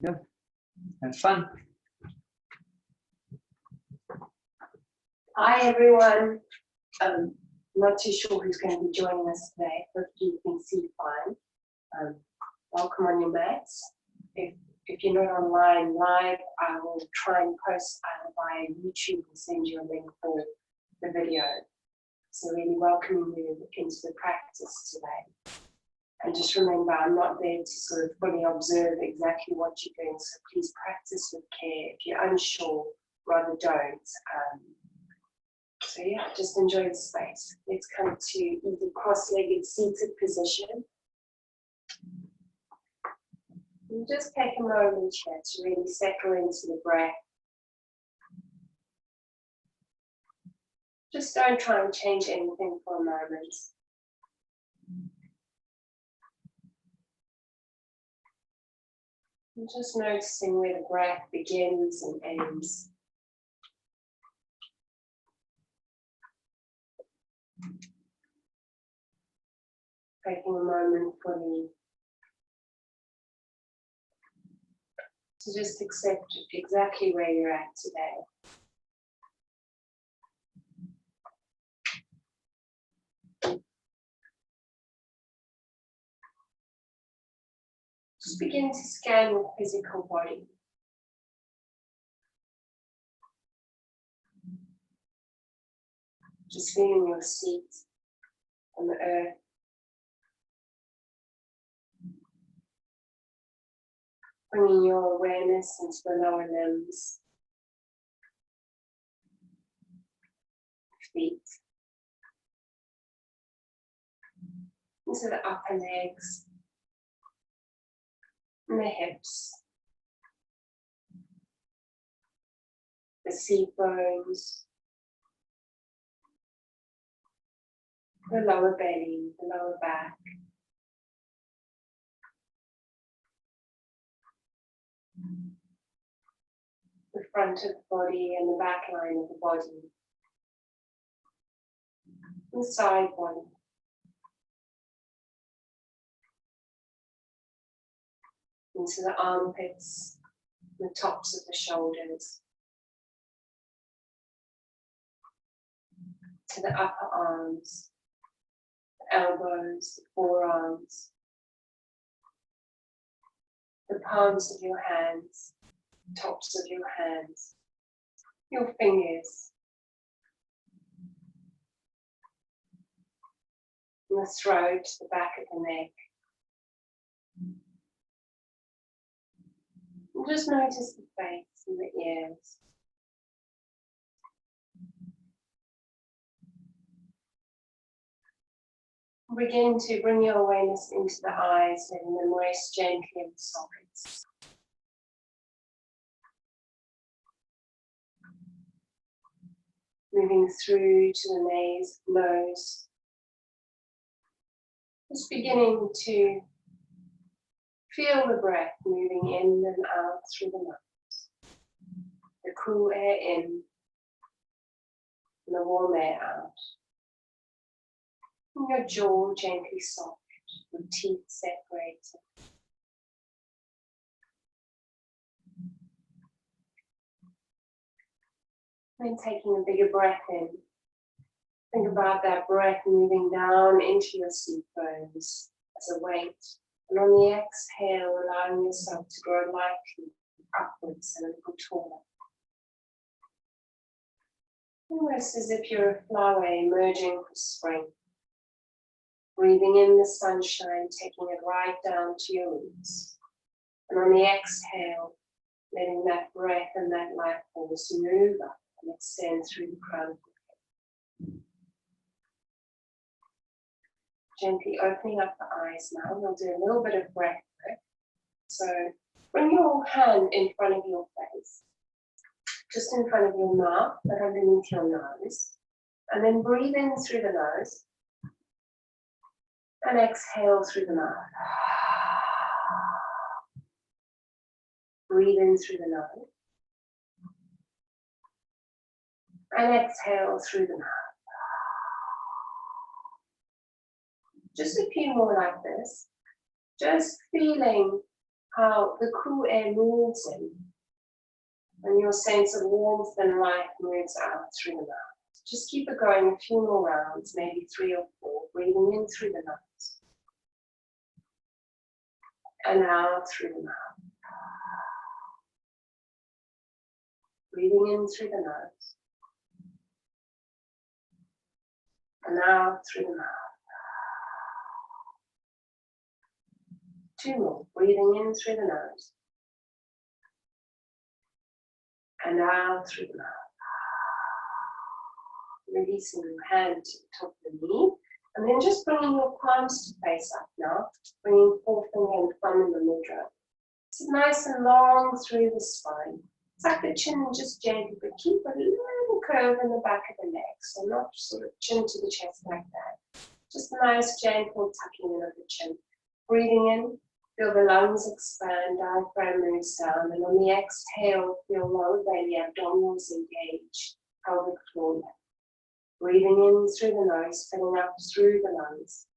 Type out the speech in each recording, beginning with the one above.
Yeah, have fun. Hi everyone. Not too sure who's going to be joining us today. Hopefully you can see fine. Welcome on your mats. If you're not online live, I will try and post either via YouTube and send you a link for the video. So really welcoming you into the practice today. And just remember, I'm not there to sort of fully observe exactly what you're doing, so please practice with care. If you're unsure, rather don't. So yeah, just enjoy the space. Let's come to either cross-legged seated position. And just take a moment here to really settle into the breath. Just don't try and change anything for a moment. And just noticing where the breath begins and ends. Taking a moment fully to just accept exactly where you're at today. Just begin to scan your physical body. Just feeling your seat on the earth. Bringing your awareness into the lower limbs, feet, into the upper legs, and the hips, the seat bones, the lower belly, the lower back. The front of the body and the back line of the body, the side body, into the armpits, the tops of the shoulders, to the upper arms, the elbows, the forearms, the palms of your hands, tops of your hands, your fingers, and the throat, the back of the neck. And just notice the face and the ears. Begin to bring your awareness into the eyes, letting them rest gently in the sockets. Moving through to the nose. Just beginning to feel the breath moving in and out through the nose. The cool air in and the warm air out. And your jaw gently soft, with teeth separated. Then taking a bigger breath in. Think about that breath moving down into your seat bones as a weight. And on the exhale, allowing yourself to grow lightly upwards and a little taller. Almost as if you're a flower emerging for spring. Breathing in the sunshine, taking it right down to your roots. And on the exhale, letting that breath and that life force move up and extend through the crown of your head. Gently opening up the eyes now. We'll do a little bit of breath work. So bring your hand in front of your face, just in front of your mouth, but underneath your nose. And then breathe in through the nose. And exhale through the mouth. Breathe in through the nose. And exhale through the mouth. Just a few more like this. Just feeling how the cool air moves in, and your sense of warmth and light moves out through the mouth. Just keep it going a few more rounds, maybe 3 or 4, breathing in through the nose and out through the mouth. Breathing in through the nose and out through the mouth. 2 more, breathing in through the nose and out through the mouth. Releasing your hand to the top of the knee, and then just bringing your palms to face up now, bringing forefinger and thumb in the middle. Sit nice and long through the spine. Tuck the chin just gently, but keep a little curve in the back of the neck, so not sort of chin to the chest like that. Just a nice gentle tucking in of the chin. Breathing in, feel the lungs expand, diaphragm moves down, and on the exhale, feel lower belly, abdominals engage, pelvic floor left. Breathing in through the nose, filling up through the lungs.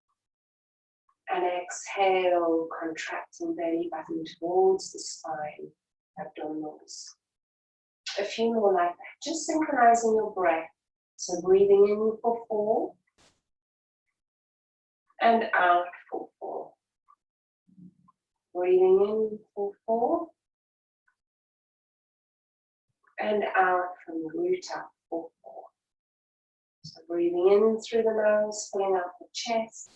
And exhale, contracting belly button towards the spine, abdominals. A few more like that, just synchronizing your breath. So breathing in for 4 and out for 4. Breathing in for 4 and out from the root up for 4. So breathing in through the nose, filling up the chest,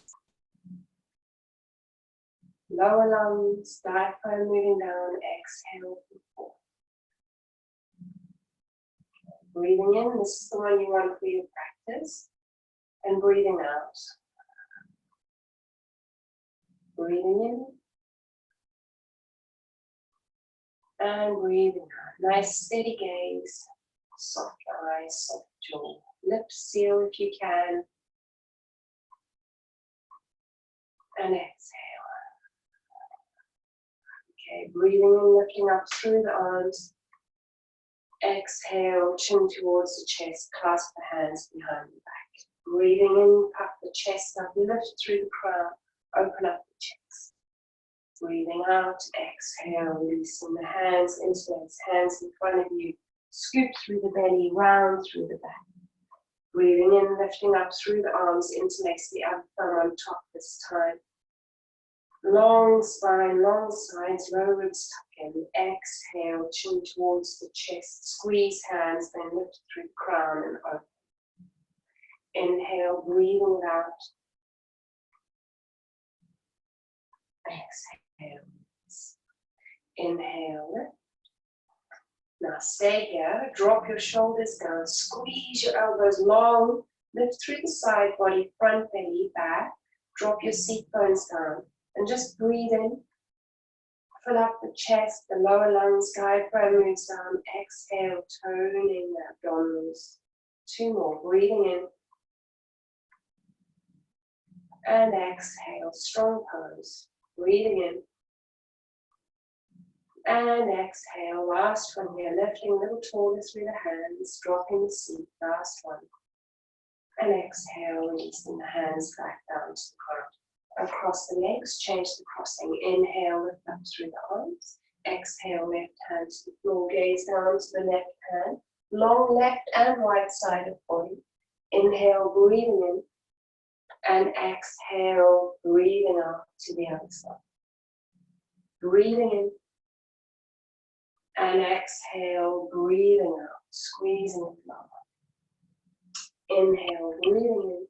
lower lungs, diaphragm moving down, exhale for 4. Breathing in, this is the one you want for your practice, and breathing out. Breathing in, and breathing out. Nice steady gaze, soft eyes, soft jaw. Lips seal if you can. And exhale. Okay, breathing in, lifting up through the arms. Exhale, chin towards the chest, clasp the hands behind the back. Breathing in, puff the chest up, lift through the crown, open up the chest. Breathing out, exhale, releasing the hands into those hands in front of you. Scoop through the belly, round through the back. Breathing in, lifting up through the arms, interlace the other thumb on top this time. Long spine, long sides, low ribs tuck in. Exhale, chin towards the chest, squeeze hands, then lift through the crown and open. Inhale, breathing it out. Exhale. Inhale, lift. Now stay here, drop your shoulders down, squeeze your elbows long, lift through the side body, front belly, back, drop your seat bones down, and just breathe in, fill up the chest, the lower lungs, diaphragm moves down, exhale, toning the abdominals. 2 more, breathing in, and exhale, strong pose, breathing in, and exhale, last one here, lifting a little taller through the hands, dropping the seat, last one. And exhale, releasing the hands back down to the ground. Across the legs, change the crossing. Inhale, lift up through the arms. Exhale, left hand to the floor, gaze down to the left hand. Long left and right side of body. Inhale, breathing in. And exhale, breathing out to the other side. Breathing in. And exhale, breathing out, squeezing the floor. Inhale, breathing in.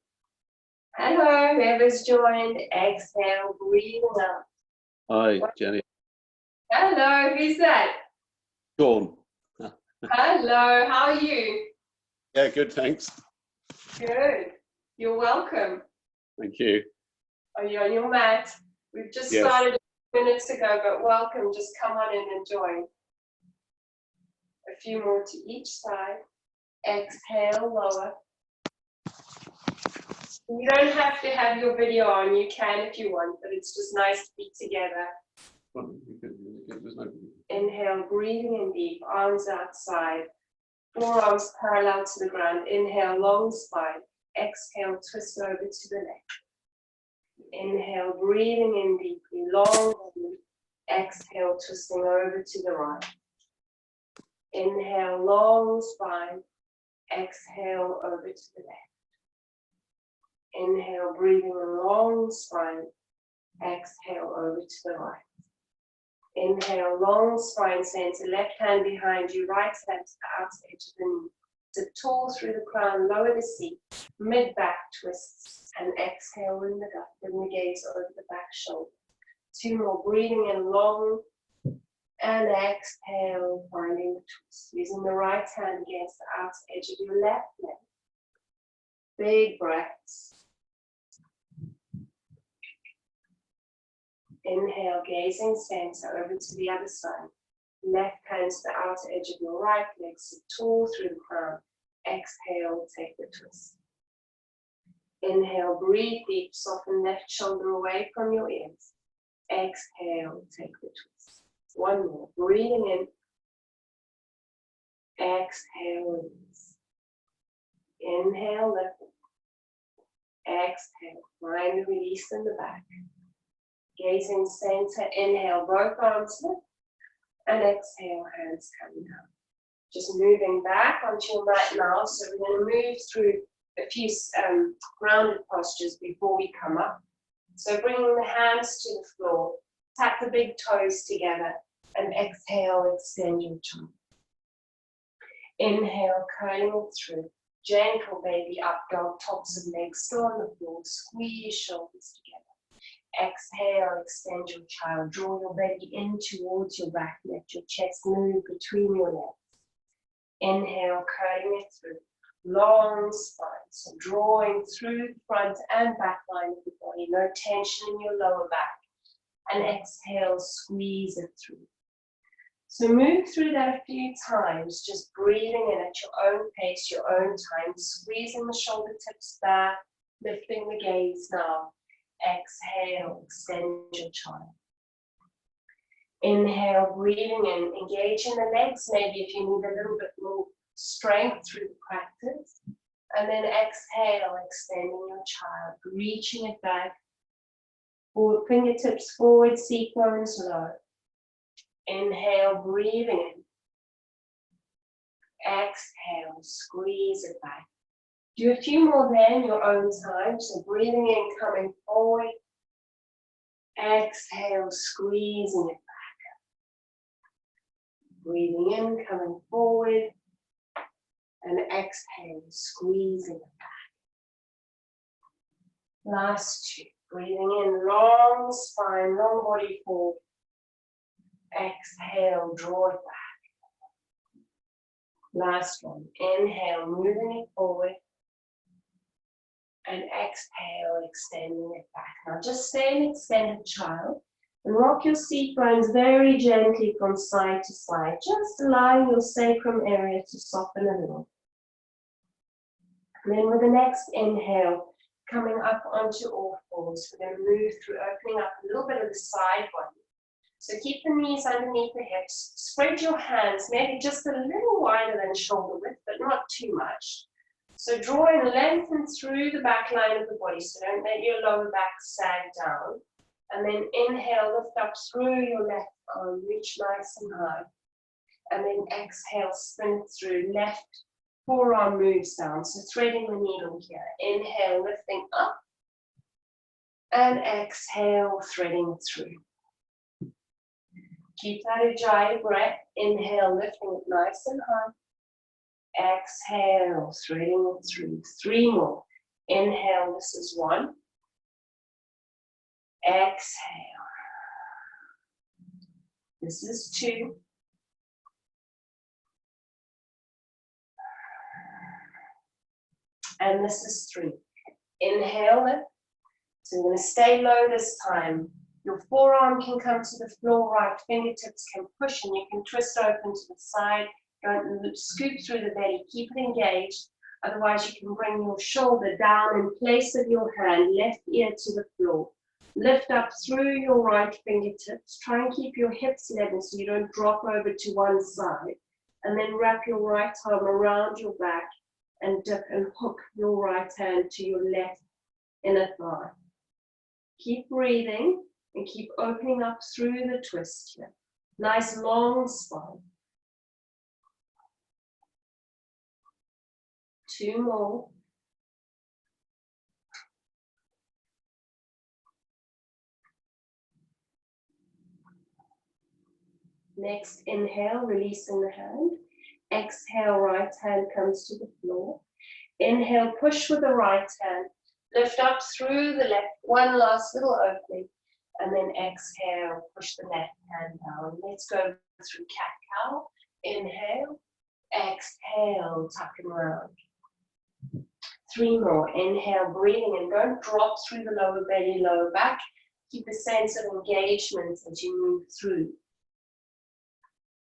Hello, whoever's joined. Exhale, breathing out. Hi, Jenny. Hello, who's that? Sean. Hello, how are you? Yeah, good, thanks. Good. You're welcome. Thank you. Are you on your mat? We've just Yes. started minutes ago, but welcome. Just come on in and join. A few more to each side. Exhale, lower. You don't have to have your video on. You can if you want, but it's just nice to be together. Inhale, breathing in deep, arms outside. Forearms parallel to the ground. Inhale, long spine. Exhale, twist over to the left. Inhale, breathing in deeply, long belly. Exhale, twisting over to the right. Inhale, long spine. Exhale, over to the left. Inhale, breathing a long spine. Exhale, over to the right. Inhale, long spine center, left hand behind you, right hand to the outer edge of the knee. Sit tall through the crown, lower the seat, mid-back twists, and exhale, bring the gaze over the back shoulder. 2 more, breathing in long, and exhale, finding the twist. Using the right hand against the outer edge of your left leg. Big breaths. Inhale, gazing center over to the other side. Left hand to the outer edge of your right leg, sit tall through the crown. Exhale, take the twist. Inhale, breathe deep, soften left shoulder away from your ears. Exhale, take the twist. 1 more, breathing in. Exhale, release. Inhale, lift. Exhale, find the release in the back. Gazing center, inhale, both arms lift, and exhale, hands coming down. Just moving back onto your mat now, so we're going to move through a few grounded postures before we come up. So bringing the hands to the floor, tap the big toes together, and exhale, extend your chin. Inhale, curling it through. Gentle baby up dog, tops of legs still on the floor, squeeze shoulders together. Exhale, extend your child, draw your belly in towards your back, let your chest move between your legs. Inhale, curling it through, long spine, so drawing through the front and back line of the body, no tension in your lower back. And exhale, squeeze it through. So move through that a few times, just breathing in at your own pace, your own time, squeezing the shoulder tips back, lifting the gaze now. Exhale, extend your child. Inhale, breathing in, engaging the legs, maybe if you need a little bit more strength through the practice. And then exhale, extending your child, reaching it back. Forward, fingertips forward, seat bones low. Inhale, breathing in. Exhale, squeeze it back. Do a few more there in your own time. So breathing in, coming forward. Exhale, squeezing it back. Breathing in, coming forward. And exhale, squeezing it back. Last 2. Breathing in, long spine, long body forward. Exhale, draw it back. Last one. Inhale, moving it forward. And exhale, extending it back. Now just stay in extended child and rock your seat bones very gently from side to side, just allowing your sacrum area to soften a little. And then with the next inhale, coming up onto all fours, we're going to move through opening up a little bit of the side body. So keep the knees underneath the hips, spread your hands maybe just a little wider than shoulder width, but not too much. So draw and lengthen through the back line of the body, so don't let your lower back sag down. And then inhale, lift up through your left arm, reach nice and high. And then exhale, spin through, left forearm moves down, so threading the needle here. Inhale, lifting up. And exhale, threading through. Keep that Ujjayi breath. Inhale, lifting it nice and high. Exhale, threading it through. 3 more. Inhale, this is 1. Exhale. This is 2. And this is 3. Inhale it. So you're going to stay low this time. Your forearm can come to the floor, right fingertips can push, and you can twist open to the side. Don't scoop through the belly, keep it engaged. Otherwise, you can bring your shoulder down in place of your hand, left ear to the floor. Lift up through your right fingertips. Try and keep your hips level so you don't drop over to one side. And then wrap your right arm around your back and dip and hook your right hand to your left inner thigh. Keep breathing. And keep opening up through the twist here. Nice long spine. 2 more. Next, inhale, releasing the hand. Exhale, right hand comes to the floor. Inhale, push with the right hand. Lift up through the left, one last little opening. And then exhale, push the left hand down. Let's go through cat-cow. Inhale, exhale, tuck and round. 3 more. Inhale, breathing in. Don't drop through the lower belly, lower back. Keep a sense of engagement as you move through.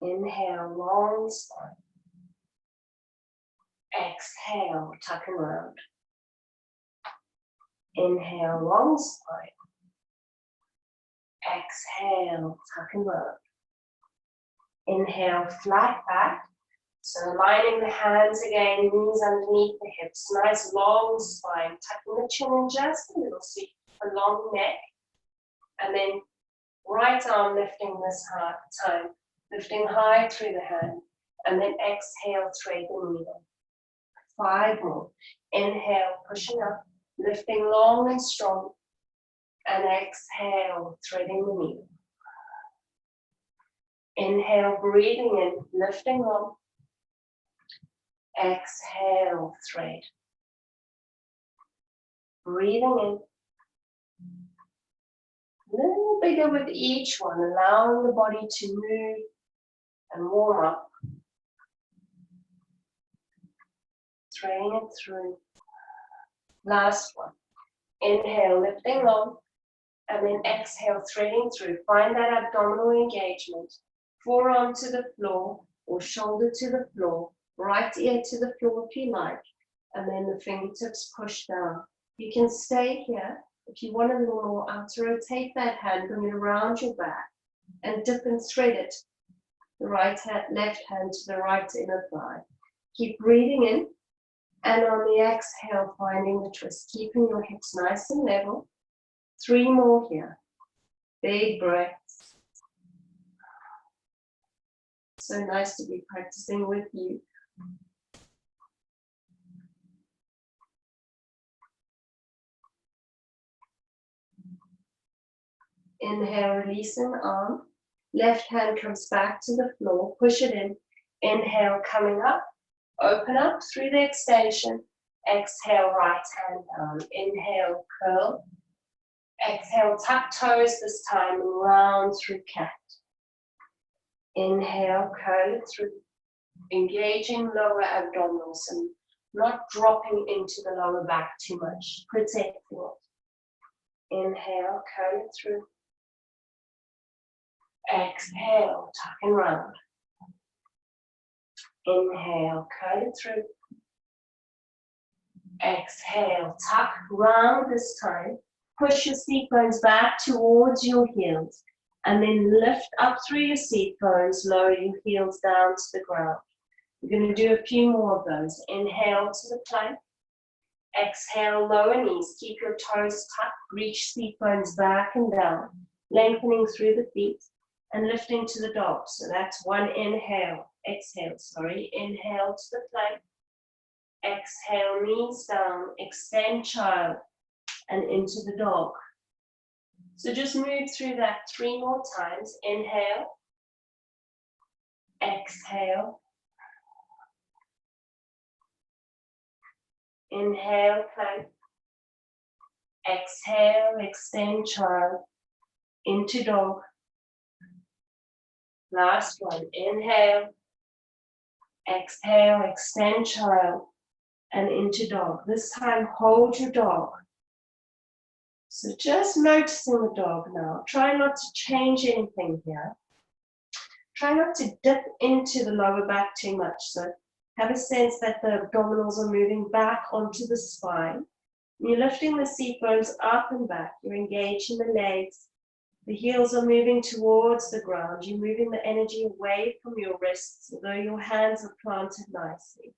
Inhale, long spine. Exhale, tuck and round. Inhale, long spine. Exhale, tuck and round. Inhale, flat back. So aligning the hands again, knees underneath the hips. Nice long spine, tucking the chin in just a little so you keep a long neck. And then right arm lifting this time, lifting high through the hand. And then exhale, thread the needle. 5 more. Inhale, pushing up, lifting long and strong. And exhale, threading the needle. Inhale, breathing in, lifting long. Exhale, thread. Breathing in. A little bigger with each one, allowing the body to move and warm up. Threading it through. Last one. Inhale, lifting long. And then exhale, threading through. Find that abdominal engagement. Forearm to the floor or shoulder to the floor. Right ear to the floor if you like. And then the fingertips push down. You can stay here. If you want a little more outer, rotate that hand, bring it around your back. And dip and thread it. The right hand, left hand to the right inner thigh. Keep breathing in. And on the exhale, finding the twist. Keeping your hips nice and level. 3 more here. Big breaths. So nice to be practicing with you. Inhale, releasing arm. Left hand comes back to the floor. Push it in. Inhale, coming up. Open up through the extension. Exhale, right hand down. Inhale, curl. Exhale, tuck toes this time and round through cat. Inhale, curl it through. Engaging lower abdominals and not dropping into the lower back too much. Protecting it. Inhale, curl it through. Exhale, tuck and round. Inhale, curl it through. Exhale, tuck, round this time. Push your seat bones back towards your heels. And then lift up through your seat bones, lower your heels down to the ground. We're going to do a few more of those. Inhale to the plank. Exhale, lower knees. Keep your toes tucked. Reach seat bones back and down. Lengthening through the feet. And lifting to the dog. So that's one inhale. Exhale, sorry. Inhale to the plank. Exhale, knees down. Extend child. And into the dog. So just move through that 3 more times. Inhale. Exhale. Inhale, plank. Exhale, extend child. Into dog. Last one. Inhale. Exhale, extend child. And into dog. This time, hold your dog. So just noticing the dog now. Try not to change anything here. Try not to dip into the lower back too much. So have a sense that the abdominals are moving back onto the spine. You're lifting the seat bones up and back. You're engaging the legs. The heels are moving towards the ground. You're moving the energy away from your wrists, although your hands are planted nicely.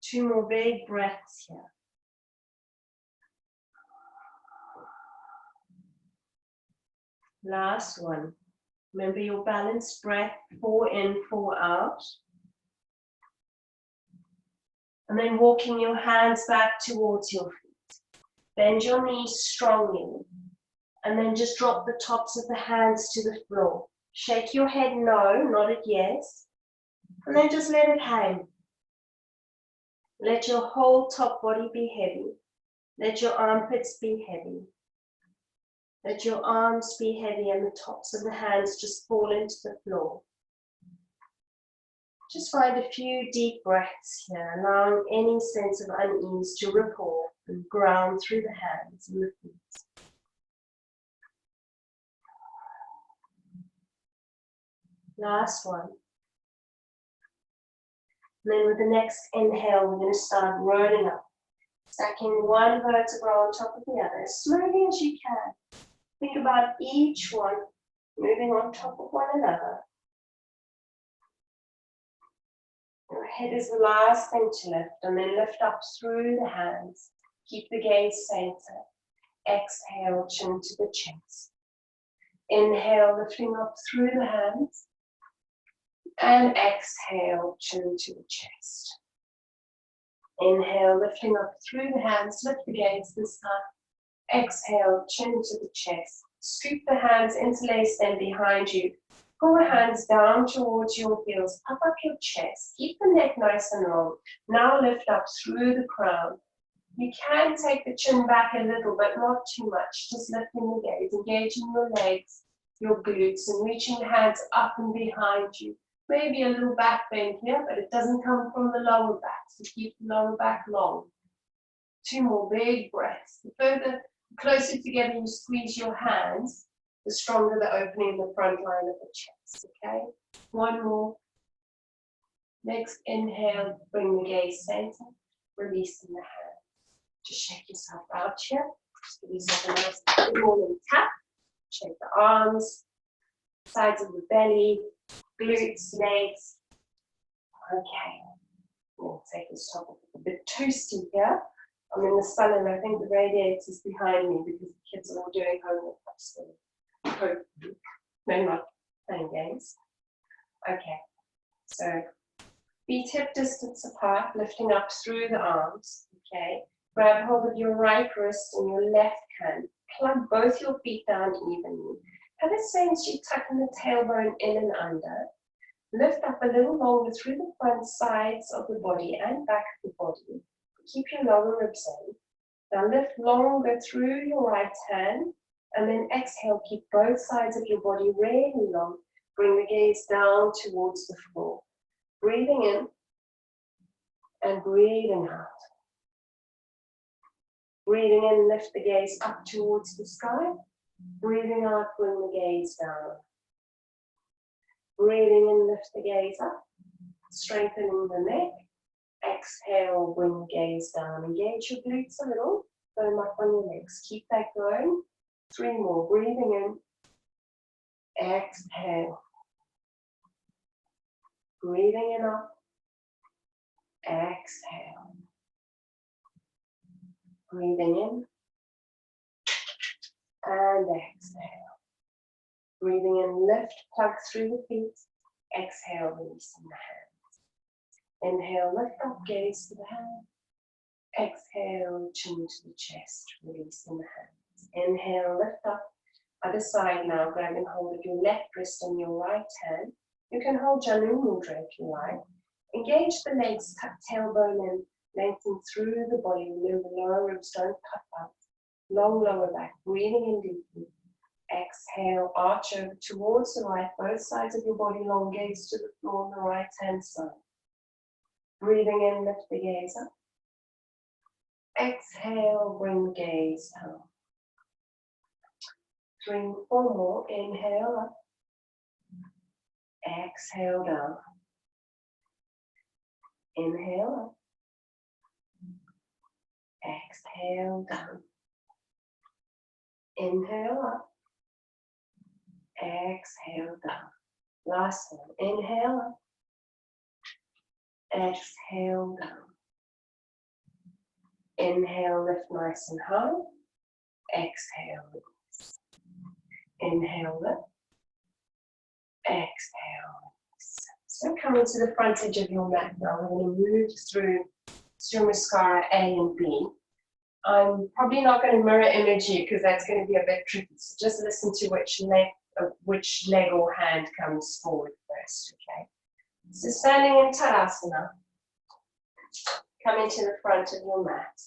2 more big breaths here. Last one. Remember your balanced breath, 4 in, 4 out. And then walking your hands back towards your feet. Bend your knees strongly. And then just drop the tops of the hands to the floor. Shake your head no, nod it yes. And then just let it hang. Let your whole top body be heavy. Let your armpits be heavy. Let your arms be heavy and the tops of the hands just fall into the floor. Just find a few deep breaths here, allowing any sense of unease to ripple and ground through the hands and the feet. Last one. And then with the next inhale, we're going to start rolling up, stacking one vertebra on top of the other as slowly as you can. Think about each one moving on top of one another. Your head is the last thing to lift, and then lift up through the hands. Keep the gaze center. Exhale, chin to the chest. Inhale, lifting up through the hands. And exhale, chin to the chest. Inhale, lifting up through the hands. Lift the gaze this time. Exhale, chin to the chest. Scoop the hands, interlace them behind you. Pull the hands down towards your heels. Puff up your chest. Keep the neck nice and long. Now lift up through the crown. You can take the chin back a little, but not too much. Just lifting the gaze, engaging your legs, your glutes, and reaching the hands up and behind you. Maybe a little back bend here, but it doesn't come from the lower back. So keep the lower back long. 2 more big breaths. The closer together you squeeze your hands, the stronger the opening in the front line of the chest, okay? 1 more. Next inhale, bring the gaze center, releasing the hands. Just shake yourself out here. Just give yourself a nice good morning tap. Shake the arms, sides of the belly, glutes, legs. Okay. We'll take this topic a bit too steep here. I'm in the sun and I think the radiator's behind me because the kids are all doing homework upstairs. No, not playing games. Okay. So feet hip distance apart, lifting up through the arms. Okay. Grab hold of your right wrist and your left hand. Plug both your feet down evenly. Have a sense you're tucking the tailbone in and under. Lift up a little longer through the front sides of the body and back of the body. Keep your lower ribs in. Now lift longer through your right hand and then exhale. Keep both sides of your body really long. Bring the gaze down towards the floor. Breathing in and breathing out. Breathing in, lift the gaze up towards the sky. Breathing out, bring the gaze down. Breathing in, lift the gaze up. Strengthening the neck. Exhale, bring the gaze down. Engage your glutes a little. Firm up on your legs. Keep that going. 3 more. Breathing in. Exhale. Breathing in up. Exhale. Breathing in. And exhale. Breathing in, lift, plug through the feet. Exhale, releasing the hands. Inhale, lift up, gaze to the hand. Exhale, chin to the chest, releasing the hands. Inhale, lift up. Other side now, grabbing hold of your left wrist and your right hand. You can hold Janu Mudra if you like. Engage the legs, tuck tailbone in, lengthen through the body. Remember, lower ribs don't puff out. Long lower back, breathing in deeply. Exhale, arch over towards the right, both sides of your body long, gaze to the floor on the right hand side. Breathing in, lift the gaze up. Exhale, bring the gaze down. 3, 4 more. Inhale up. Exhale down. Inhale up. Exhale down. Inhale up. Exhale down. Last one. Inhale up. Exhale down. Inhale, lift nice and high. Exhale, release. Inhale, lift. Exhale. So come into the front edge of your mat now. We're going to move through Suryamuskara A and B. I'm probably not going to mirror image you because that's going to be a bit tricky. So just listen to which leg or hand comes forward first, okay? So standing in Tadasana, come into the front of your mat.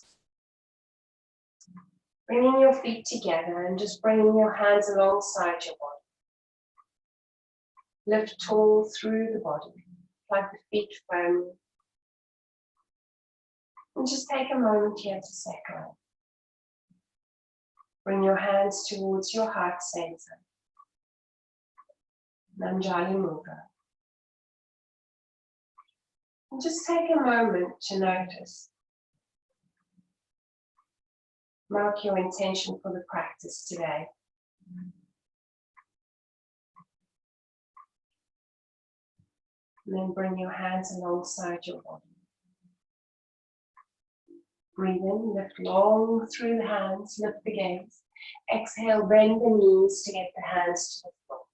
Bringing your feet together and just bringing your hands alongside your body. Lift tall through the body, plug the feet firmly. And just take a moment here to settle. Bring your hands towards your heart center. Nanjali Mudra. And just take a moment to notice. Mark your intention for the practice today. And then bring your hands alongside your body. Breathe in, lift long through the hands, lift the gaze. Exhale, bend the knees to get the hands to the floor.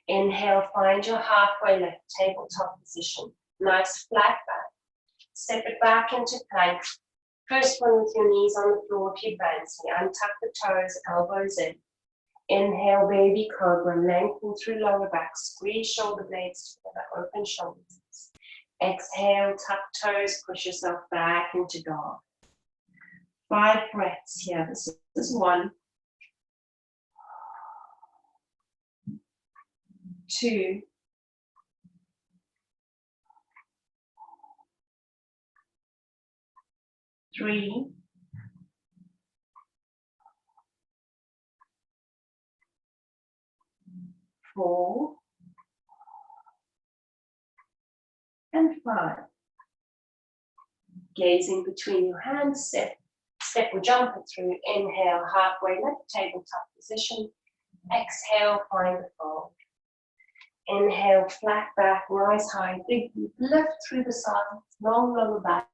Inhale, find your halfway lift, tabletop position. Nice flat back. Step it back into plank. First one with your knees on the floor if you fancy. Untuck the toes, elbows in. Inhale, baby cobra, lengthen through lower back, squeeze shoulder blades together, open shoulders. Exhale, tuck toes, push yourself back into dog. 5 breaths here. This is 1, 2, 3, 4, and 5. Gazing between your hands, step or jump it through. Inhale, halfway lift, tabletop position. Exhale, find the fold. Inhale, flat back, rise high, big deep, lift through the sides, long lower back.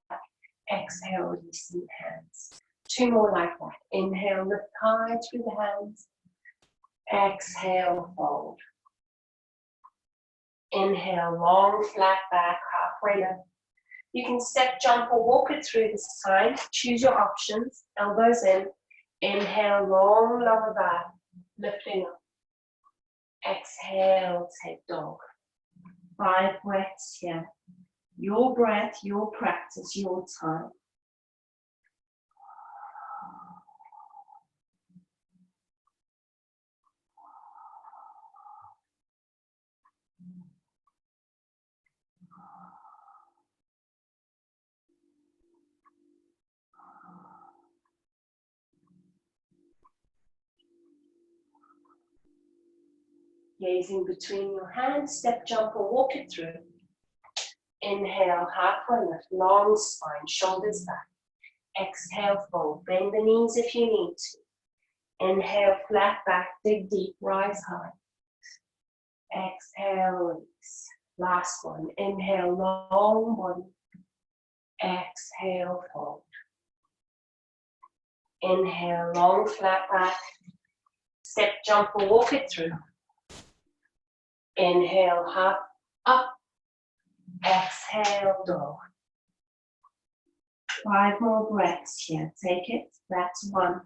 Exhale, release the hands. 2 more like that. Inhale, lift high through the hands. Exhale, fold. Inhale, long, flat back, halfway lift. You can step, jump, or walk it through this time. Choose your options. Elbows in. Inhale, long lower back, lifting up. Exhale, take dog. 5 breaths here. Your breath, your practice, your time. Gazing between your hands, step, jump, or walk it through. Inhale, halfway lift, long spine, shoulders back. Exhale, fold, bend the knees if you need to. Inhale, flat back, dig deep, rise high. Exhale, release. Last one. Inhale, long body. Exhale, fold. Inhale, long, flat back. Step, jump, or walk it through. Inhale, hop, up. Exhale, dog. 5 more breaths here. Take it. That's 1.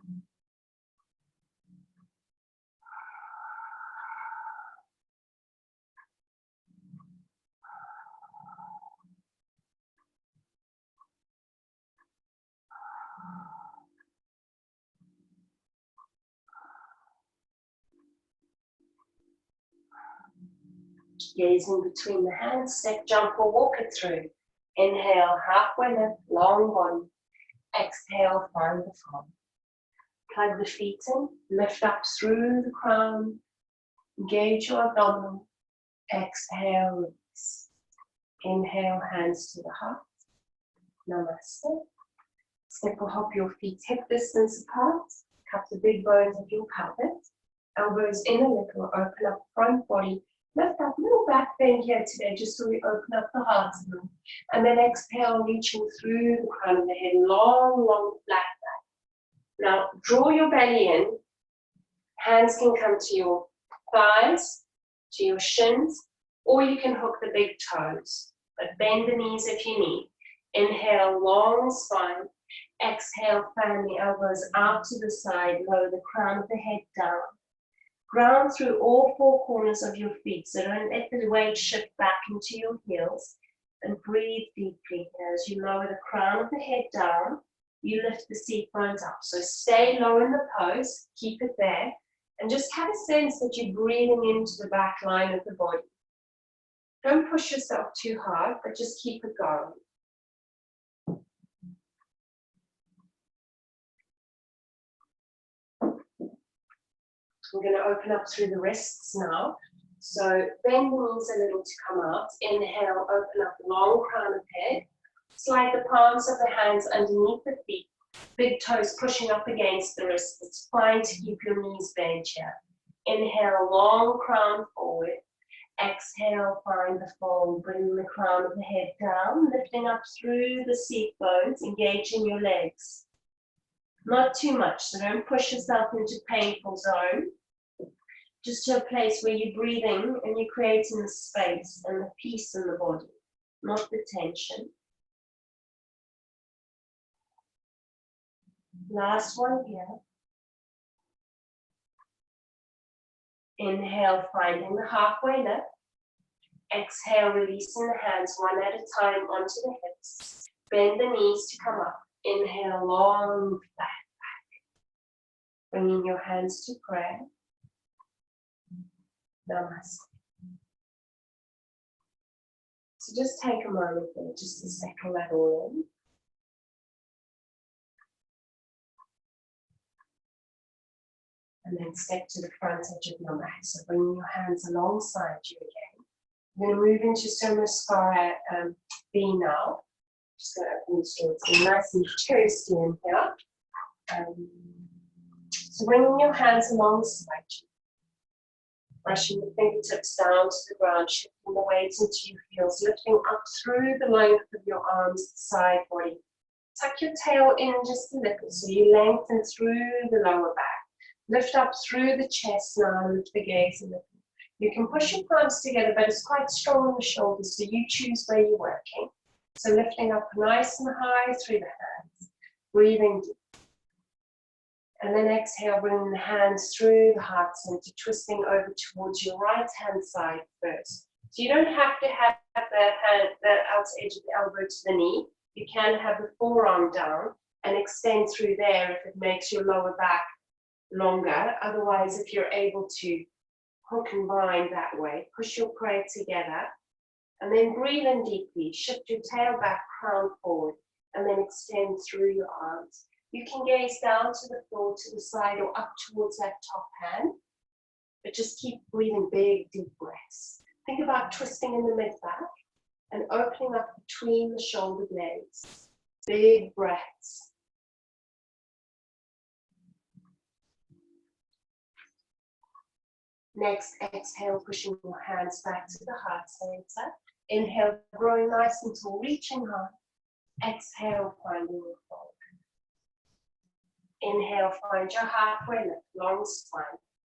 Gazing between the hands, step, jump, or walk it through. Inhale, halfway lift, long body. Exhale, find the floor. Plug the feet in, lift up through the crown. Engage your abdominal. Exhale, release. Inhale, hands to the heart. Namaste. Step or hop your feet hip distance apart. Cup the big bones of your pelvis. Elbows in a little, open up front body. Lift up, little back bend here today, just so we open up the heart a little. And then exhale, reaching through the crown of the head, long, long, flat back. Now, draw your belly in, Hands can come to your thighs, to your shins, or you can hook the big toes. But bend the knees if you need. Inhale, long spine. Exhale, fan the elbows out to the side, lower the crown of the head down. Ground through all four corners of your feet, so don't let the weight shift back into your heels. And breathe deeply as you lower the crown of the head down. You lift the seat bones up. So stay low in the pose, keep it there, and just have a sense that you're breathing into the back line of the body. Don't push yourself too hard, but just keep it going. We're going to open up through the wrists now. So bend the knees a little to come out. Inhale, open up, long crown of head. Slide the palms of the hands underneath the feet. Big toes pushing up against the wrists. It's fine to keep your knees bent here. Inhale, long crown forward. Exhale, find the fold. Bring the crown of the head down, lifting up through the seat bones, engaging your legs. Not too much, so don't push yourself into painful zone. Just to a place where you're breathing and you're creating the space and the peace in the body, not the tension. Last one here. Inhale, finding the halfway lift. Exhale, releasing the hands one at a time onto the hips. Bend the knees to come up. Inhale, long back. Bringing your hands to prayer. Namaste. So just take a moment there, just to settle that all in. And then step to the front edge of your mat. So bringing your hands alongside you again. We're going to move into Somaskara B now. Just going to open the door. It's nice and toasty in here. So bringing your hands alongside you. Brushing the fingertips down to the ground, shifting the weight into your heels, lifting up through the length of your arms, side body. Tuck your tail in just a little so you lengthen through the lower back. Lift up through the chest now, lift the gaze a little. You can push your palms together, but it's quite strong on the shoulders, so you choose where you're working. So lifting up nice and high through the hands, breathing deep. And then exhale, bringing the hands through the heart center, twisting over towards your right hand side first. So you don't have to have the outer edge of the elbow to the knee. You can have the forearm down and extend through there if it makes your lower back longer. Otherwise, if you're able to hook and bind that way, push your prayer together. And then breathe in deeply. Shift your tail back, crown forward, and then extend through your arms. You can gaze down to the floor, to the side, or up towards that top hand. But just keep breathing big, deep breaths. Think about twisting in the mid-back and opening up between the shoulder blades. Big breaths. Next, exhale, pushing your hands back to the heart center. Inhale, growing nice and tall, reaching high. Exhale, finding your fold. Inhale, find your halfway lift, long spine.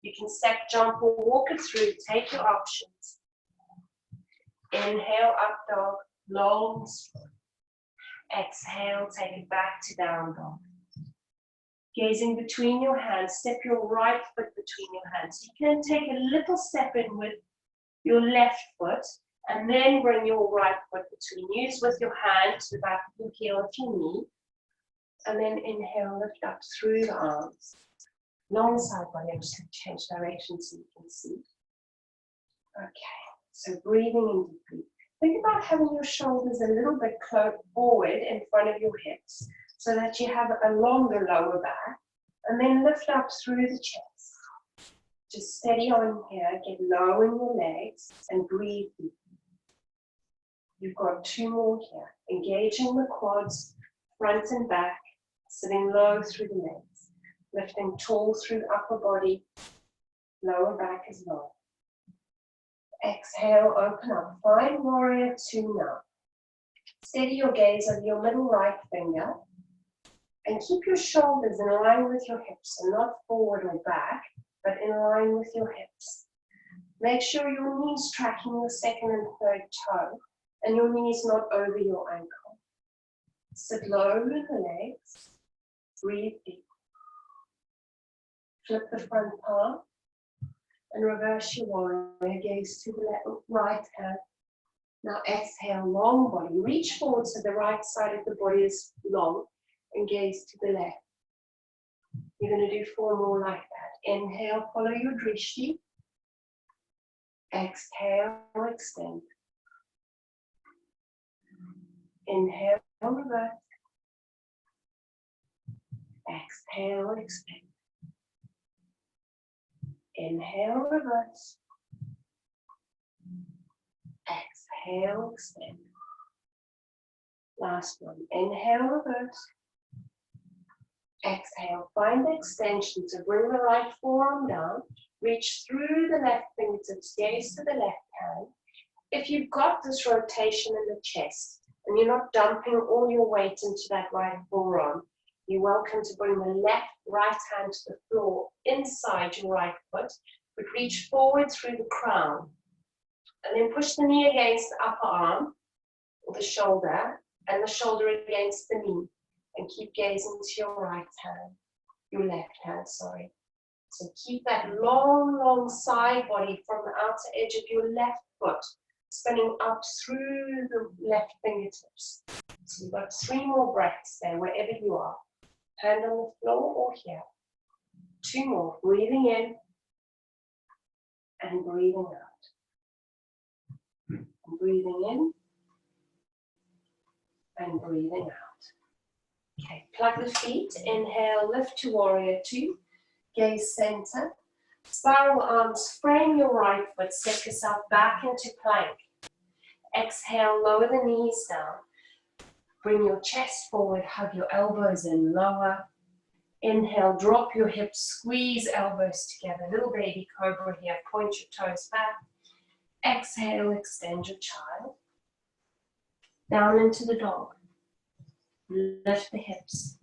You can step, jump, or walk it through. Take your options. Inhale, up dog, long spine. Exhale, take it back to down dog. Gazing between your hands, step your right foot between your hands. You can take a little step in with your left foot and then bring your right foot between. Use with your hand to the back of your heel if you need. And then inhale, lift up through the arms. Long side body. I'm just going to change direction so you can see. Okay, so breathing in deeply. Think about having your shoulders a little bit forward in front of your hips so that you have a longer lower back. And then lift up through the chest. Just steady on here, get low in your legs and breathe deeply. You've got two more here. Engaging the quads, front and back. Sitting low through the legs, lifting tall through the upper body, lower back as well. Exhale, open up. Find warrior two now. Steady your gaze over your middle right finger and keep your shoulders in line with your hips and not forward or back. but in line with your hips. Make sure your knees tracking your second and third toe, and your knees not over your ankle. Sit low with the legs. Breathe deep. Flip the front palm and reverse your warrior. Gaze to the left, right hand. Now exhale, long body. Reach forward so the right side of the body is long and gaze to the left. You're going to do 4 more like that. Inhale, follow your drishti. Exhale, extend. Inhale, reverse. Exhale, extend. Inhale, reverse. Exhale, extend. Last one. Inhale, reverse. Exhale, find the extension. So bring the right forearm down. Reach through the left fingertips, gaze to the left hand. If you've got this rotation in the chest and you're not dumping all your weight into that right forearm, you're welcome to bring the right hand to the floor inside your right foot, but reach forward through the crown. And then push the knee against the upper arm, or the shoulder, and the shoulder against the knee. And keep gazing to your right hand, your left hand, sorry. So keep that long, long side body from the outer edge of your left foot, spinning up through the left fingertips. So you've got 3 more breaths there, wherever you are. Hand on the floor or here. 2 more, breathing in and breathing out. And breathing in and breathing out. Okay, plug the feet, inhale, lift to warrior 2, gaze center, spiral arms, frame your right foot, step yourself back into plank. Exhale, lower the knees down, bring your chest forward, hug your elbows in, lower. Inhale, drop your hips, squeeze elbows together, little baby cobra here, point your toes back. Exhale, extend your child, down into the dog. Lift the hips,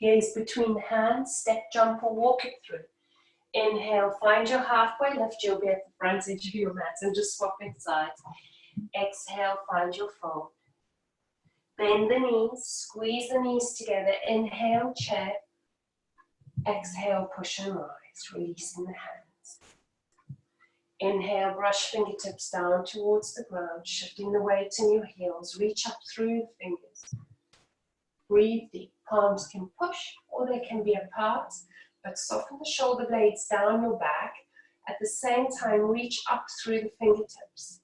gaze between the hands, step, jump or walk it through. Inhale, find your halfway lift, you'll be at the front edge of your mat and just swapping sides. Exhale, find your fold. Bend the knees, squeeze the knees together, inhale, chair. Exhale, push and rise, releasing the hands. Inhale, brush fingertips down towards the ground, shifting the weight in your heels, reach up through the fingers. Breathe deep. Palms can push or they can be apart, but soften the shoulder blades down your back. At the same time, reach up through the fingertips.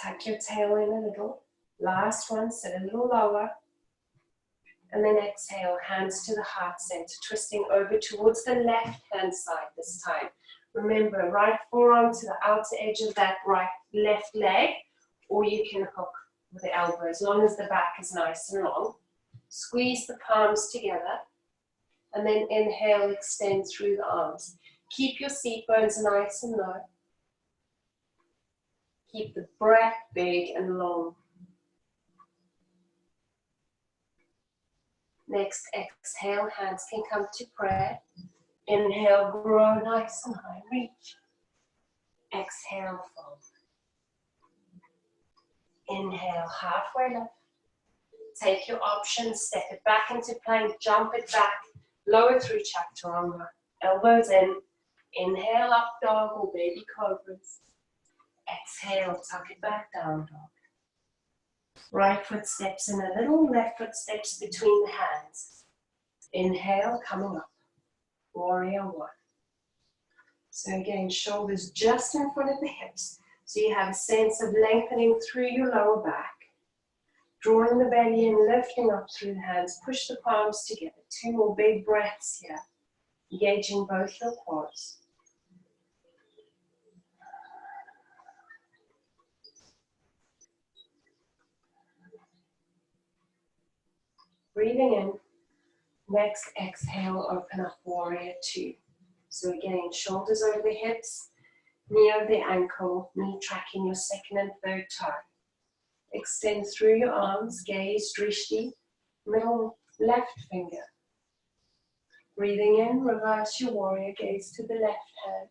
Tuck your tail in a little. Last one, sit a little lower. And then exhale, hands to the heart center, twisting over towards the left hand side this time. Remember, right forearm to the outer edge of that left leg, or you can hook with the elbow, as long as the back is nice and long. Squeeze the palms together, and then inhale, extend through the arms. Keep your seat bones nice and low. Keep the breath big and long. Next, exhale, hands can come to prayer. Inhale, grow nice and high, reach. Exhale, fold. Inhale, halfway lift. Take your option, step it back into plank, jump it back, lower through chaturanga, elbows in. Inhale, up dog or baby cobras. Exhale, tuck it back down dog. Right foot steps in a little, left foot steps between the hands. Inhale, coming up. Warrior 1. So again, shoulders just in front of the hips. So you have a sense of lengthening through your lower back. Drawing the belly in, lifting up through the hands. Push the palms together. 2 more big breaths here. Engaging both your quads. Breathing in. Next, exhale, open up warrior 2. So again, shoulders over the hips, knee over the ankle, knee tracking your second and third toe. Extend through your arms, gaze, drishti, middle left finger. Breathing in, reverse your warrior gaze to the left hand.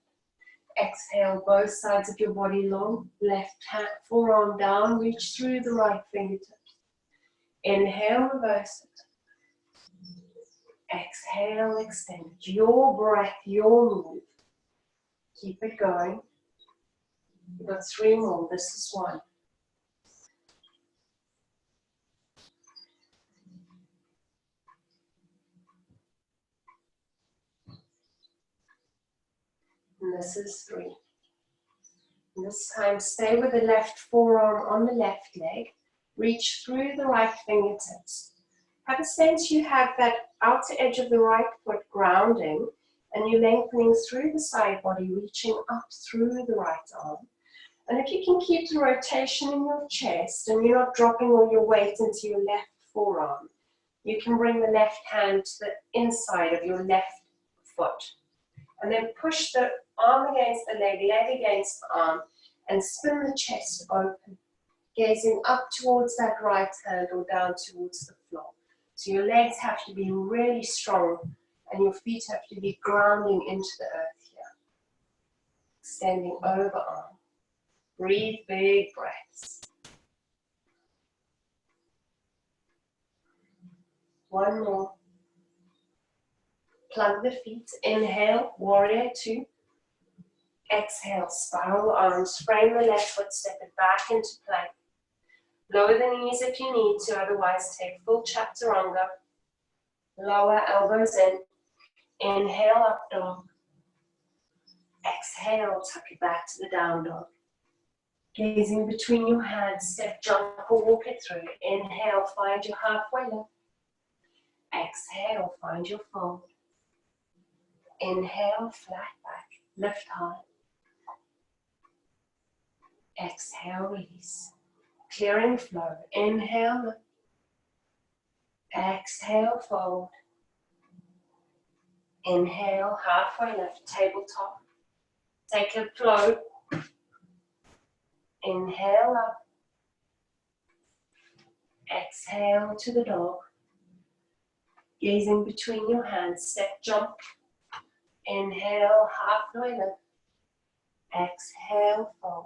Exhale, both sides of your body long. Left hand, forearm down, reach through the right fingertips. Inhale, reverse it. Exhale, extend it. Your breath, your move. Keep it going. You've got 3 more. This is 1. And this is 3. And this time, stay with the left forearm on the left leg. Reach through the right fingertips. Have a sense you have that outer edge of the right foot grounding, and you're lengthening through the side body, reaching up through the right arm. And if you can keep the rotation in your chest, and you're not dropping all your weight into your left forearm, you can bring the left hand to the inside of your left foot. And then push the arm against the leg against the arm, and spin the chest open, gazing up towards that right hand or down towards the floor. So your legs have to be really strong, and your feet have to be grounding into the earth here. Extending over arm. Breathe big breaths. 1 more. Plug the feet. Inhale, warrior 2. Exhale, spiral arms. Frame the left foot, step it back into plank. Lower the knees if you need to, otherwise take full chaturanga. Lower elbows in. Inhale, up dog. Exhale, tuck it back to the down dog. Gazing between your hands, step, jump or walk it through. Inhale, find your halfway lift. Exhale, find your fold. Inhale, flat back, lift high. Exhale, release. Clearing flow. Inhale, lift. Exhale, fold. Inhale, halfway lift, tabletop. Take a flow. Inhale up. Exhale to the dog. Gazing between your hands, step, jump. Inhale, halfway lift. Exhale, fold.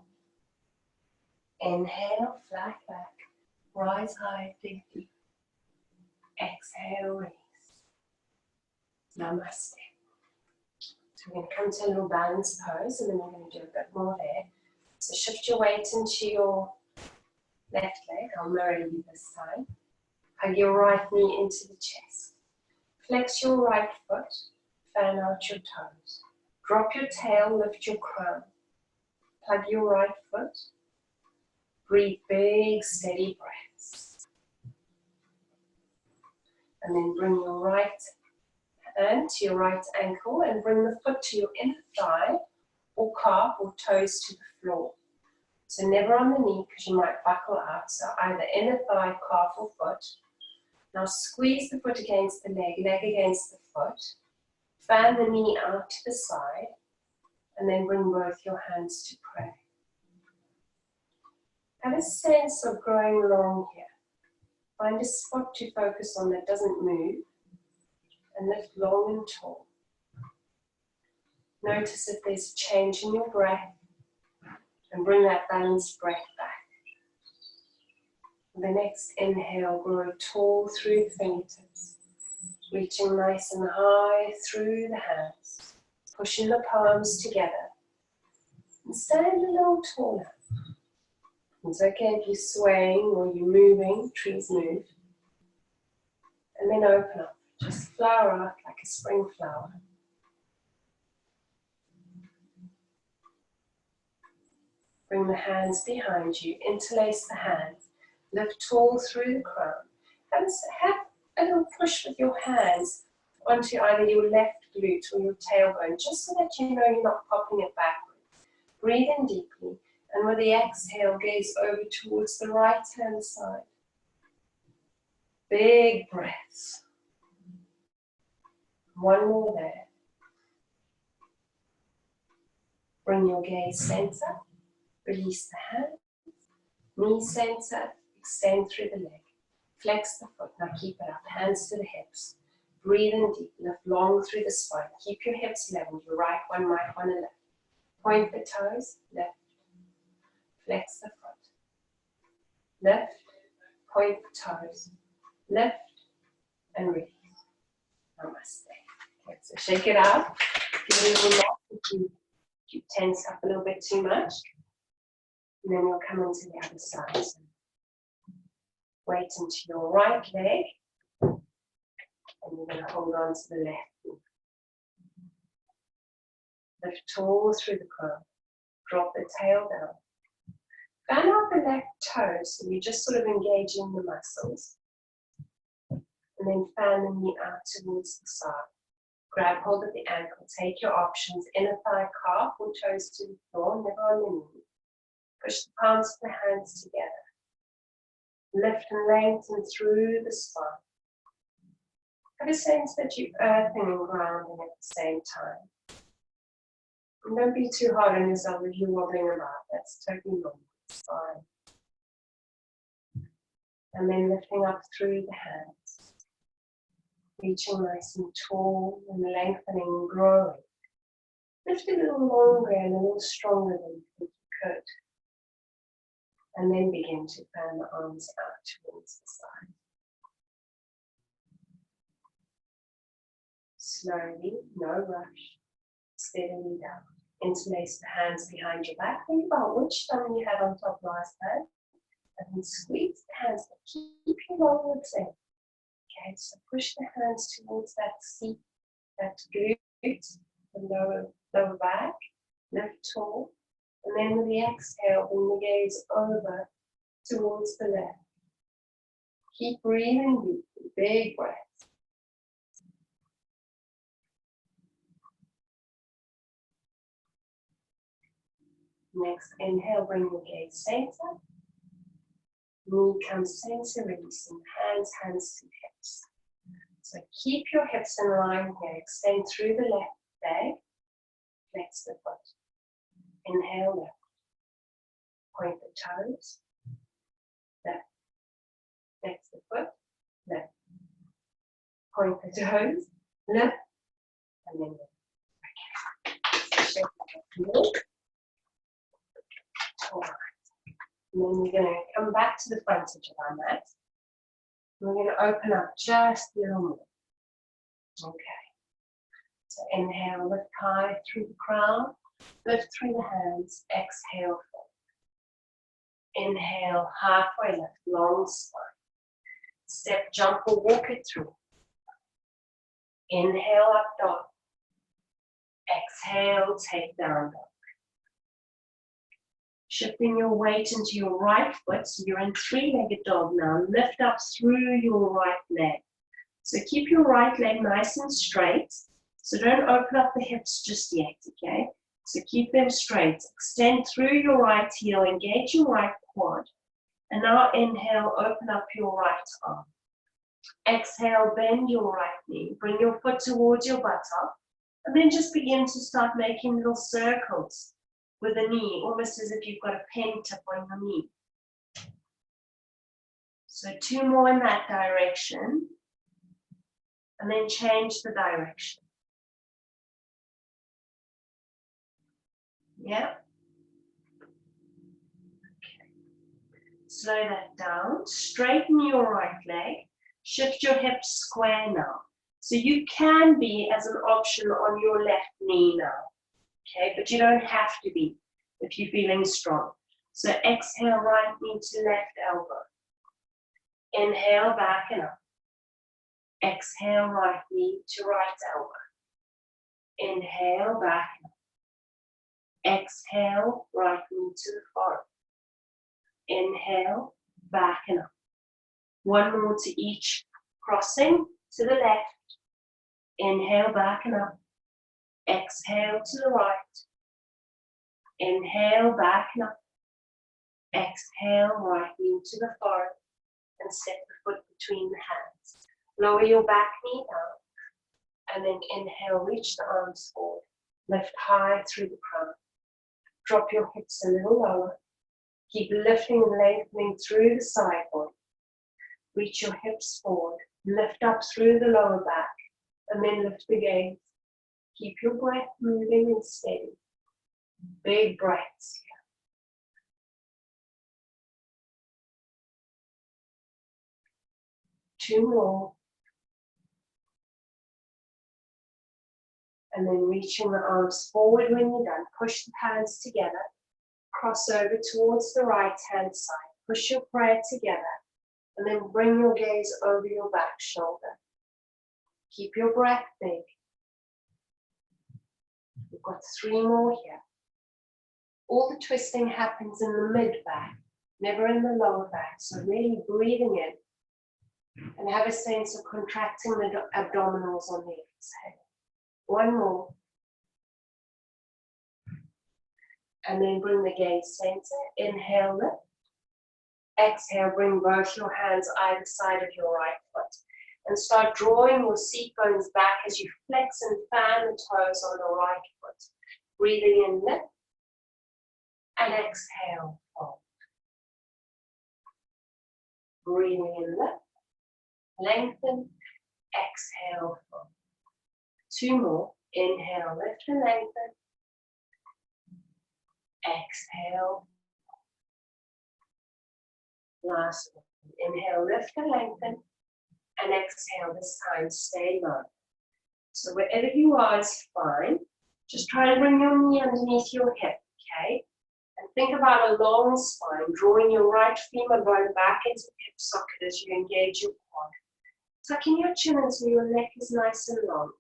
Inhale, flat back. Rise high, dig deep. Exhale, release. Namaste. So we're going to come to a little balance pose, and then we're going to do a bit more there. So shift your weight into your left leg. I'll mirror you this time. Hug your right knee into the chest. Flex your right foot. Fan out your toes. Drop your tail, lift your crown. Plug your right foot. Breathe big, steady breaths. And then bring your right hand to your right ankle and bring the foot to your inner thigh or calf or toes to the floor. So never on the knee because you might buckle out. So either inner thigh, calf or foot. Now squeeze the foot against the leg against the foot. Fan the knee out to the side and then bring both your hands to pray. Have a sense of growing long here. Find a spot to focus on that doesn't move and lift long and tall. Notice if there's a change in your breath and bring that balanced breath back. The next inhale, grow tall through the fingertips, reaching nice and high through the hands, pushing the palms together and stand a little taller. It's okay if you're swaying or you're moving, trees move. And then open up, just flower out like a spring flower. Bring the hands behind you, interlace the hands, lift tall through the crown. And have a little push with your hands onto either your left glute or your tailbone, just so that you know you're not popping it backwards. Breathe in deeply, and with the exhale, gaze over towards the right hand side. Big breaths. 1 more there. Bring your gaze center. Release the hands. Knee center. Extend through the leg. Flex the foot. Now keep it up. Hands to the hips. Breathe in deep, lift long through the spine. Keep your hips level, your right one might want to lift. Point the toes, lift. Flex the foot. Lift, point the toes, lift, and release. Namaste. Okay, so shake it out. Give it a little more if you tense up a little bit too much. And then we'll come into the other side. So weight into your right leg. And you're going to hold on to the left knee. Lift tall through the crown. Drop the tail down. Fan out the left toes, so you're just sort of engaging the muscles. And then fan the knee out towards the side. Grab hold of the ankle. Take your options. Inner thigh, calf, or toes to the floor, never on the knee. Push the palms of the hands together. Lift and lengthen through the spine. Have a sense that you're earthing and grounding at the same time. And don't be too hard on yourself if you're wobbling about. That's totally normal. It's fine. And then lifting up through the hands. Reaching nice and tall and lengthening and growing. Lift a little longer and a little stronger than you think you could. And then begin to fan the arms out towards the side. Slowly, no rush, steadily down. Interlace the hands behind your back. Think about which thumb you had on top last time. And then squeeze the hands, but keep your longlegs in. Okay, so push the hands towards that seat, that glute, the lower back, lift tall. And then with the exhale, bring the gaze over towards the left. Keep breathing deep, big breaths. Next, inhale, bring your gaze center. Knee comes center, releasing hands to hips. So keep your hips in line here. Extend through the left leg. Flex the foot. Inhale, left. Point the toes. Left. Flex the foot. Left. Point the toes. Left. And then left. Okay. So shake the leg. Alright. And then we're going to come back to the frontage of our mat. We're going to open up just a little more. Okay. So inhale, lift high through the crown. Lift through the hands. Exhale, fold. Inhale, halfway lift, long spine. Step, jump, or walk it through. Inhale, up dog. Exhale, take down dog. Shifting your weight into your right foot, so you're in three-legged dog now. Lift up through your right leg. So keep your right leg nice and straight. So don't open up the hips just yet, okay? So keep them straight. Extend through your right heel, engage your right quad. And now inhale, open up your right arm. Exhale, bend your right knee. Bring your foot towards your buttock. And then just begin to start making little circles with the knee, almost as if you've got a pen tip on your knee. So 2 more in that direction. And then change the direction. Yeah. Okay. Slow that down. Straighten your right leg. Shift your hips square now. So you can be as an option on your left knee now. Okay, but you don't have to be if you're feeling strong. So exhale, right knee to left elbow. Inhale, back and up. Exhale, right knee to right elbow. Inhale, back and up. Exhale, right knee to the forehead. Inhale, back and up. 1 more to each, crossing to the left. Inhale, back and up. Exhale to the right. Inhale, back and up. Exhale, right knee to the forehead. And step the foot between the hands. Lower your back knee down. And then inhale, reach the arms forward. Lift high through the crown. Drop your hips a little lower. Keep lifting and lengthening through the side body. Reach your hips forward. Lift up through the lower back. And then lift the gaze. Keep your breath moving and steady. Big breaths here. 2 more. And then reaching the arms forward when you're done. Push the hands together. Cross over towards the right hand side. Push your prayer together. And then bring your gaze over your back shoulder. Keep your breath big. We've got 3 more here. All the twisting happens in the mid back, never in the lower back. So really breathing in and have a sense of contracting the abdominals on the exhale. 1 more. And then bring the gaze center. Inhale, lift. Exhale, bring both your hands either side of your right foot. And start drawing your seat bones back as you flex and fan the toes on the right foot. Breathing in, lift. And exhale, fold. Breathing in, lift. Lengthen. Exhale, fold. 2 more. Inhale, lift and lengthen. Exhale. Last one. Inhale, lift and lengthen. And exhale, this time stay low. So wherever you are is fine. Just try to bring your knee underneath your hip, okay? And think about a long spine, drawing your right femur bone back into the hip socket as you engage your quad. Tucking your chin until your neck is nice and long.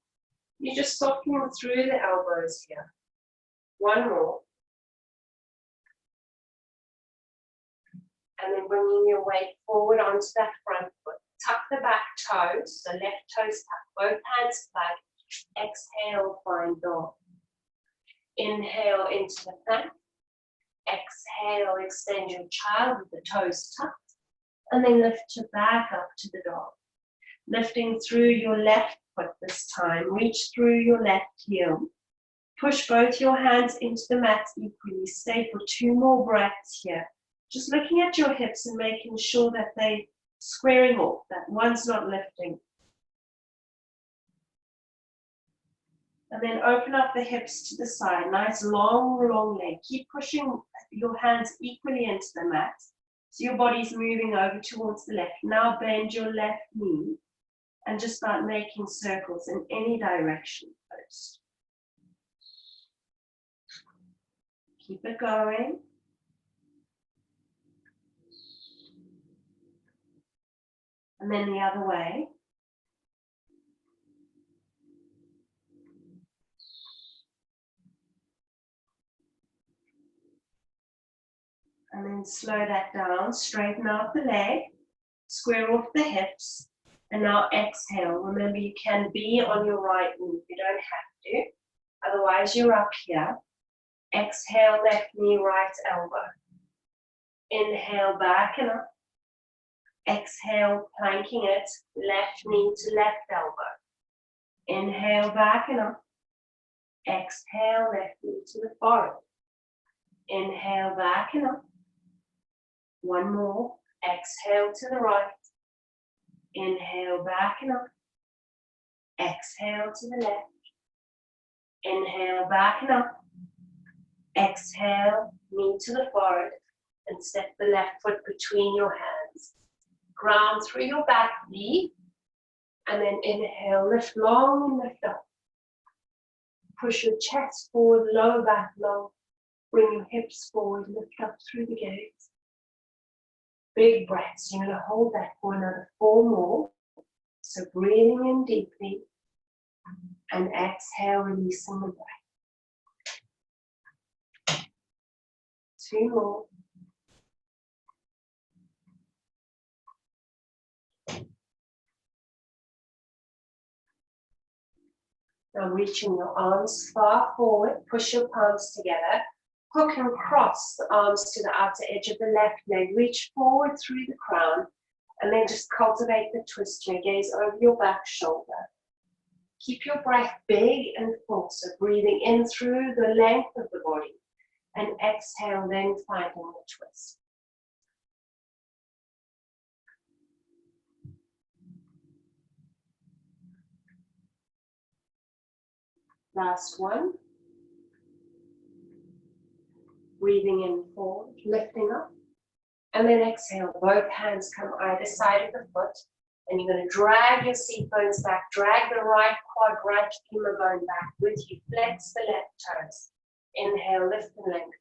You're just softening through the elbows here. 1 more. And then bringing your weight forward onto that front foot. Tuck the back toes, the left toes tuck, both hands flat. Exhale, find dog. Inhale into the back. Exhale, extend your child with the toes tucked. And then lift your back up to the dog. Lifting through your left foot this time. Reach through your left heel. Push both your hands into the mat equally. Stay for 2 more breaths here. Just looking at your hips and making sure that they're squaring off, that one's not lifting. And then open up the hips to the side. Nice long, long leg. Keep pushing your hands equally into the mat. So your body's moving over towards the left. Now bend your left knee and just start making circles in any direction first. Keep it going. And then the other way. And then slow that down, straighten out the leg, square off the hips, and now exhale. Remember, you can be on your right knee, you don't have to. Otherwise, you're up here. Exhale, left knee, right elbow. Inhale, back and up. Exhale, planking it, left knee to left elbow. Inhale, back and up. Exhale, left knee to the forehead. Inhale, back and up. 1 more. Exhale to the right. Inhale, back and up. Exhale to the left. Inhale, back and up. Exhale, knee to the forehead. And step the left foot between your hands. Ground through your back knee. And then inhale, lift long and lift up. Push your chest forward, lower back long. Bring your hips forward, lift up through the gaze. Big breaths. You're going to hold that for another 4 more. So breathing in deeply. And exhale, releasing the breath. 2 more. Now reaching your arms far forward, push your palms together, hook and cross the arms to the outer edge of the left leg, reach forward through the crown, and then just cultivate the twist, your gaze over your back shoulder. Keep your breath big and full, so breathing in through the length of the body, and exhale, then finding the twist. Last one. Breathing in forward, lifting up. And then exhale, both hands come either side of the foot. And you're going to drag your seat bones back, drag the right quad, right femur bone back with you. Flex the left toes. Inhale, lift and lengthen.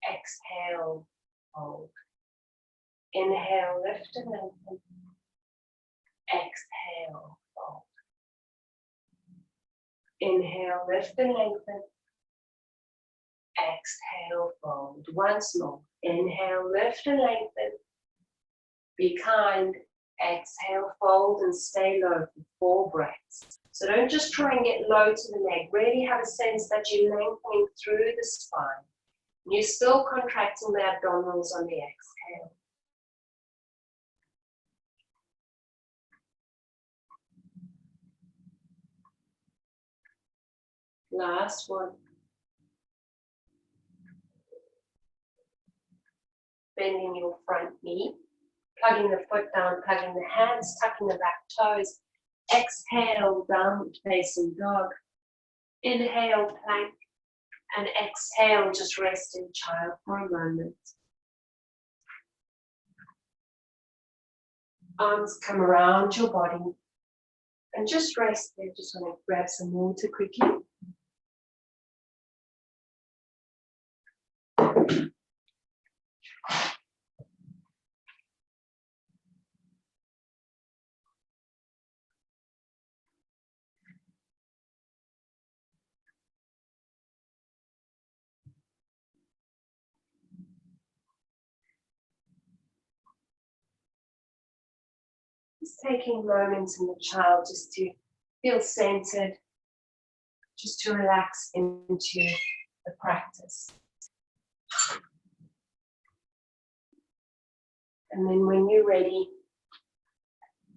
Exhale, hold. Inhale, lift and lengthen. Exhale, fold. Inhale, lift and lengthen. Exhale, fold. Once more. Inhale, lift and lengthen. Be kind. Exhale, fold and stay low for 4 breaths. So don't just try and get low to the leg. Really have a sense that you're lengthening through the spine. You're still contracting the abdominals on the exhale. Last one. Bending your front knee, plugging the foot down, plugging the hands, tucking the back toes. Exhale, downward facing dog. Inhale, plank. And exhale, just rest in child for a moment. Arms come around your body. And just rest there. Just want to grab some water quickly. Just taking moments in the child just to feel centered, just to relax into the practice. And then when you're ready,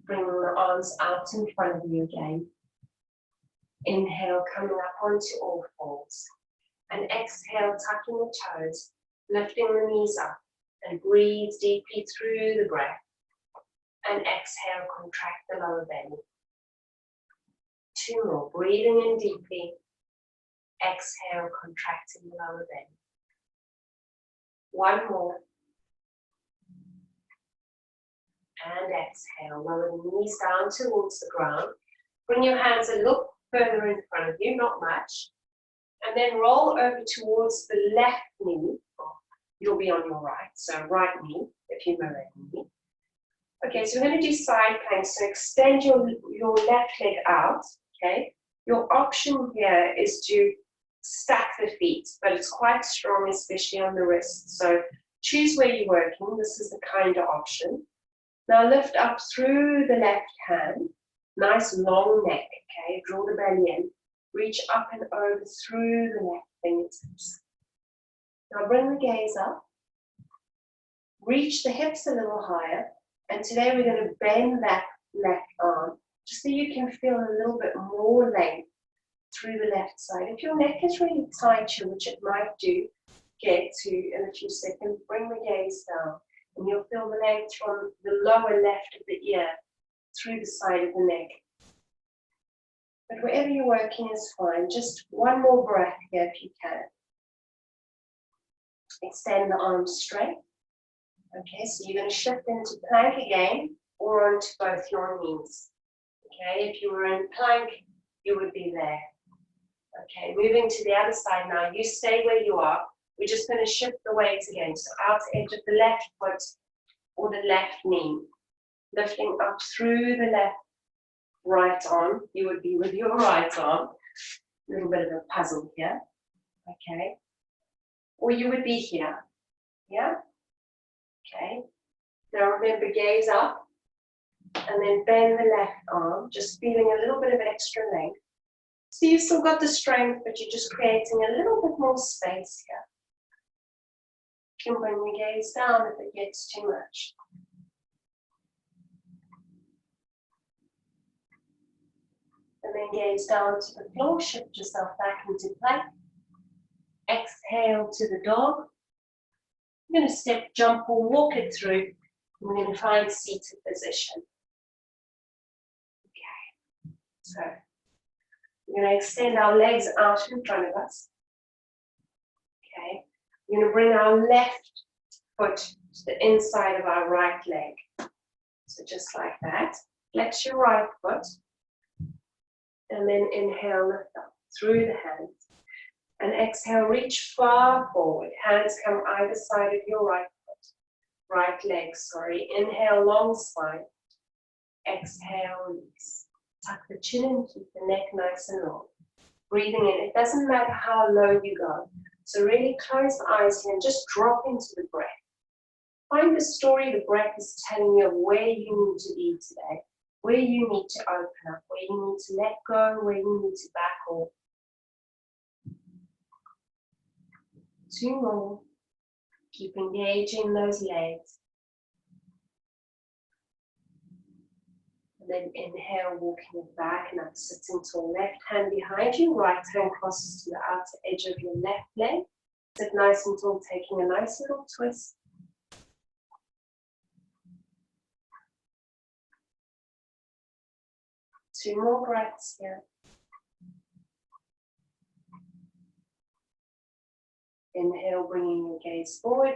bring the arms out in front of you again. Inhale, coming up onto all fours. And exhale, tucking the toes, lifting the knees up, and breathe deeply through the breath. And exhale, contract the lower belly. 2 more, breathing in deeply. Exhale, contracting the lower belly. 1 more. And exhale, lower the knees down towards the ground. Bring your hands a little further in front of you, not much. And then roll over towards the left knee. You'll be on your right, so right knee, if you mirror knee. Okay, so we're going to do side planks. So extend your left leg out, okay? Your option here is to stack the feet, but it's quite strong, especially on the wrists. So choose where you're working. This is the kinder option. Now lift up through the left hand. Nice long neck, okay? Draw the belly in. Reach up and over through the left fingertips. Now bring the gaze up. Reach the hips a little higher. And today we're going to bend that left arm just so you can feel a little bit more length through the left side. If your neck is really tight here, which it might get to in a few seconds, bring the gaze down and you'll feel the length from the lower left of the ear through the side of the neck. But wherever you're working is fine. Just 1 more breath here if you can. Extend the arms straight. Okay, so you're going to shift into plank again or onto both your knees. Okay, if you were in plank, you would be there. Okay, moving to the other side now. You stay where you are. We're just going to shift the weight again. So out edge of the left foot or the left knee. Lifting up through the left right arm. You would be with your right arm. A little bit of a puzzle here. Okay. Or you would be here. Yeah? Okay. Now remember, gaze up. And then bend the left arm. Just feeling a little bit of extra length. So you've still got the strength, but you're just creating a little bit more space here. You can bring the gaze down if it gets too much. And then gaze down to the floor, shift yourself back into plank. Exhale to the dog. You're going to step, jump, or walk it through. We're going to find seated position. Okay, so We're going to extend our legs out in front of us. Okay. We're going to bring our left foot to the inside of our right leg. So just like that. Flex your right foot. And then inhale, lift up through the hands. And exhale, reach far forward. Hands come either side of your right foot. Right leg, sorry. Inhale, long spine. Exhale, release. Tuck the chin and keep the neck nice and long. Breathing in. It doesn't matter how low you go. So really close the eyes here and just drop into the breath. Find the story the breath is telling you of where you need to be today, where you need to open up, where you need to let go, where you need to back off. 2 more. Keep engaging those legs. And then inhale, walking it back and up, sitting tall. Left hand behind you, right hand crosses to the outer edge of your left leg. Sit nice and tall, taking a nice little twist. Two more breaths here. Inhale, bringing your gaze forward,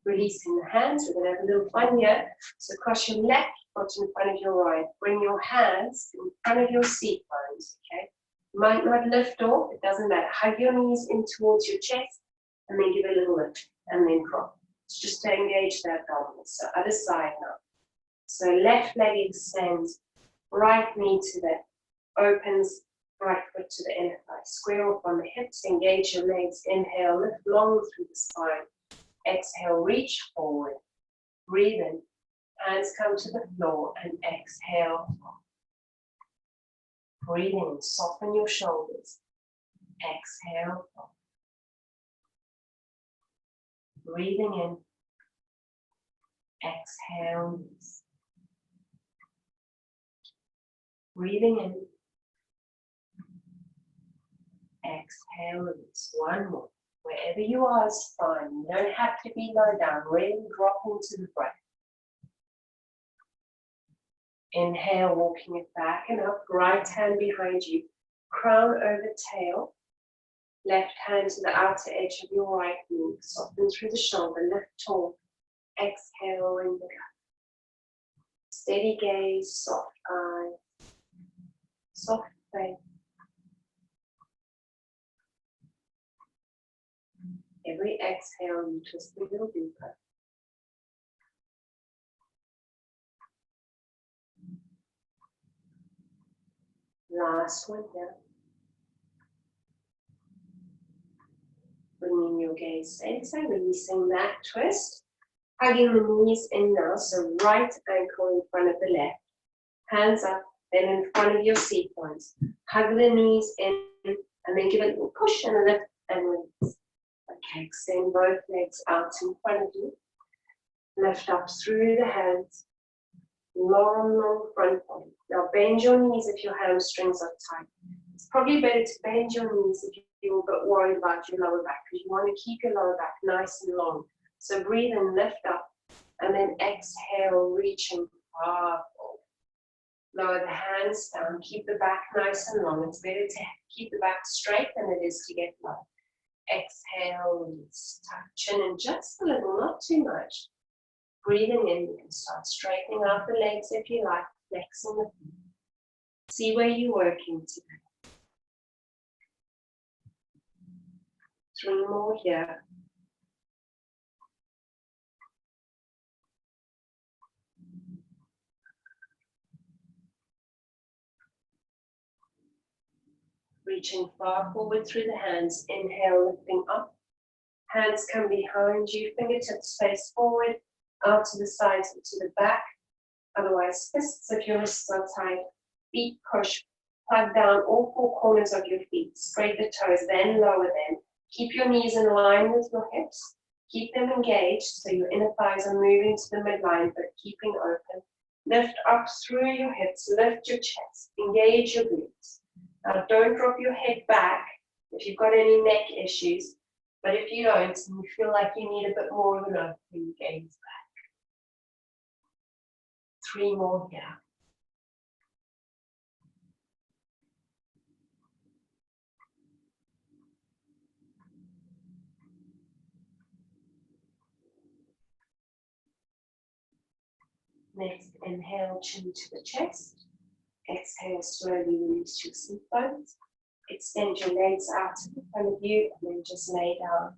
releasing the hands. We're going to have a little fun here. So cross your left foot in front of your right. Bring your hands in front of your seat bones, okay? You might not lift off, it doesn't matter. Hug your knees in towards your chest, and then give a little lift, and then drop. It's just to engage that abdomen. So other side now. So left leg extends, right knee to the opens, right foot to the inner thigh. Square off on the hips, engage your legs. Inhale, lift long through the spine. Exhale, reach forward. Breathe in. Hands come to the floor and exhale. Breathe in, soften your shoulders. Exhale. Breathing in. Exhale. Release. Breathing in. Exhale. Release. One more. Wherever you are is fine. You don't have to be low down. Really drop into the breath. Inhale, walking it back and up. Right hand behind you. Crown over tail. Left hand to the outer edge of your right knee. Soften through the shoulder. Lift tall. Exhale, ring the gut. Steady gaze, soft eyes. Soft face. Every exhale, you twist a little deeper. Last one here. Bringing your gaze center, releasing that twist. Hugging the knees in now, so right ankle in front of the left. Hands up, then in front of your seat bones. Hug the knees in, and then give a little push and a lift and release. Okay, extend both legs out in front of you. Lift up through the hands. Long, long front body. Now bend your knees if your hamstrings are tight. It's probably better to bend your knees if you're a bit worried about your lower back, because you want to keep your lower back nice and long. So breathe and lift up, and then exhale, reaching far forward. Lower the hands down, keep the back nice and long. It's better to keep the back straight than it is to get low. Exhale, release, tuck chin in just a little, not too much. Breathing in, you can start straightening out the legs if you like, flexing the feet. See where you're working today. 3 more here. Reaching far forward through the hands. Inhale, lifting up. Hands come behind you, fingertips face forward, out to the sides and to the back. Otherwise, fists if your wrists are tight. Feet push, plug down all 4 corners of your feet. Spread the toes, then lower them. Keep your knees in line with your hips. Keep them engaged so your inner thighs are moving to the midline, but keeping open. Lift up through your hips, lift your chest, engage your glutes. Now don't drop your head back if you've got any neck issues, but if you don't and you feel like you need a bit more of an opening, gaze back. 3 more here. Next, inhale, chin to the chest. Exhale, slowly release your seat bones. Extend your legs out in front of you and then just lay down.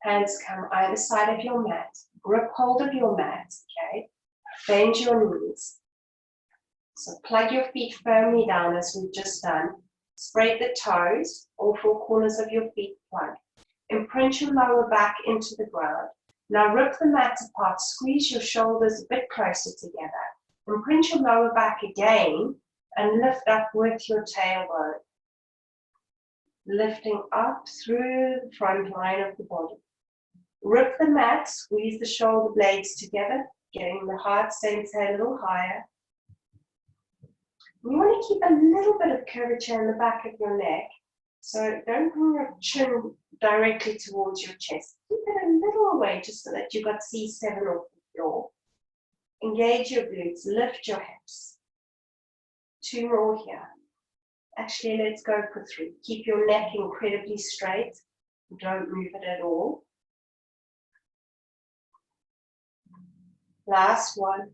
Hands come either side of your mat. Grip hold of your mat, okay? Bend your knees. So plug your feet firmly down as we've just done. Spread the toes, all four corners of your feet plug. Imprint your lower back into the ground. Now rip the mat apart, squeeze your shoulders a bit closer together. Imprint your lower back again and lift up with your tailbone. Lifting up through the front line of the body. Rip the mat, squeeze the shoulder blades together, getting the heart center a little higher. You want to keep a little bit of curvature in the back of your neck, so don't bring your chin directly towards your chest. Keep it a little away just so that you've got C7 off the floor. Engage your glutes, lift your hips. 2 more here. Actually, let's go for 3. Keep your neck incredibly straight. Don't move it at all. Last one.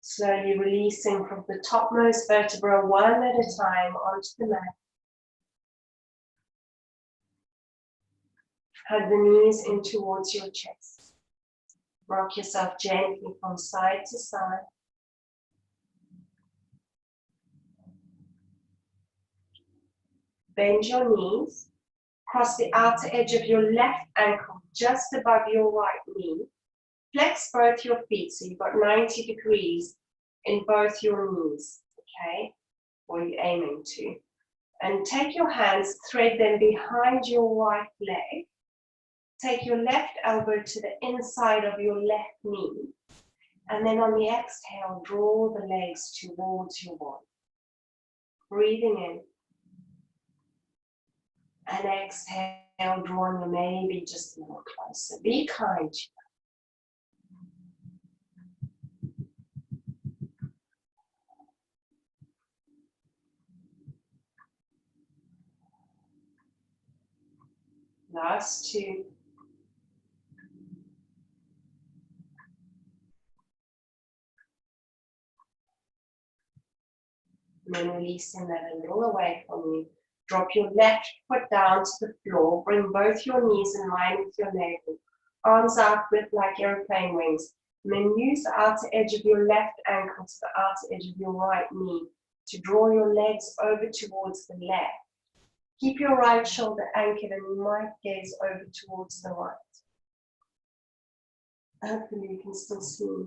Slowly releasing from the topmost vertebra one at a time onto the mat. Hug the knees in towards your chest. Rock yourself gently from side to side. Bend your knees. Cross the outer edge of your left ankle just above your right knee. Flex both your feet so you've got 90 degrees in both your knees, okay? Or you're aiming to. And take your hands, thread them behind your right leg. Take your left elbow to the inside of your left knee. And then on the exhale, draw the legs towards your body. Breathing in. And exhale, drawing them maybe just a little closer. Be kind to last 2. And then releasing that a little away from you. Drop your left foot down to the floor. Bring both your knees in line with your navel. Arms out with like airplane wings. And then use the outer edge of your left ankle to the outer edge of your right knee to draw your legs over towards the left. Keep your right shoulder anchored and you might gaze over towards the right. Hopefully you can still see me.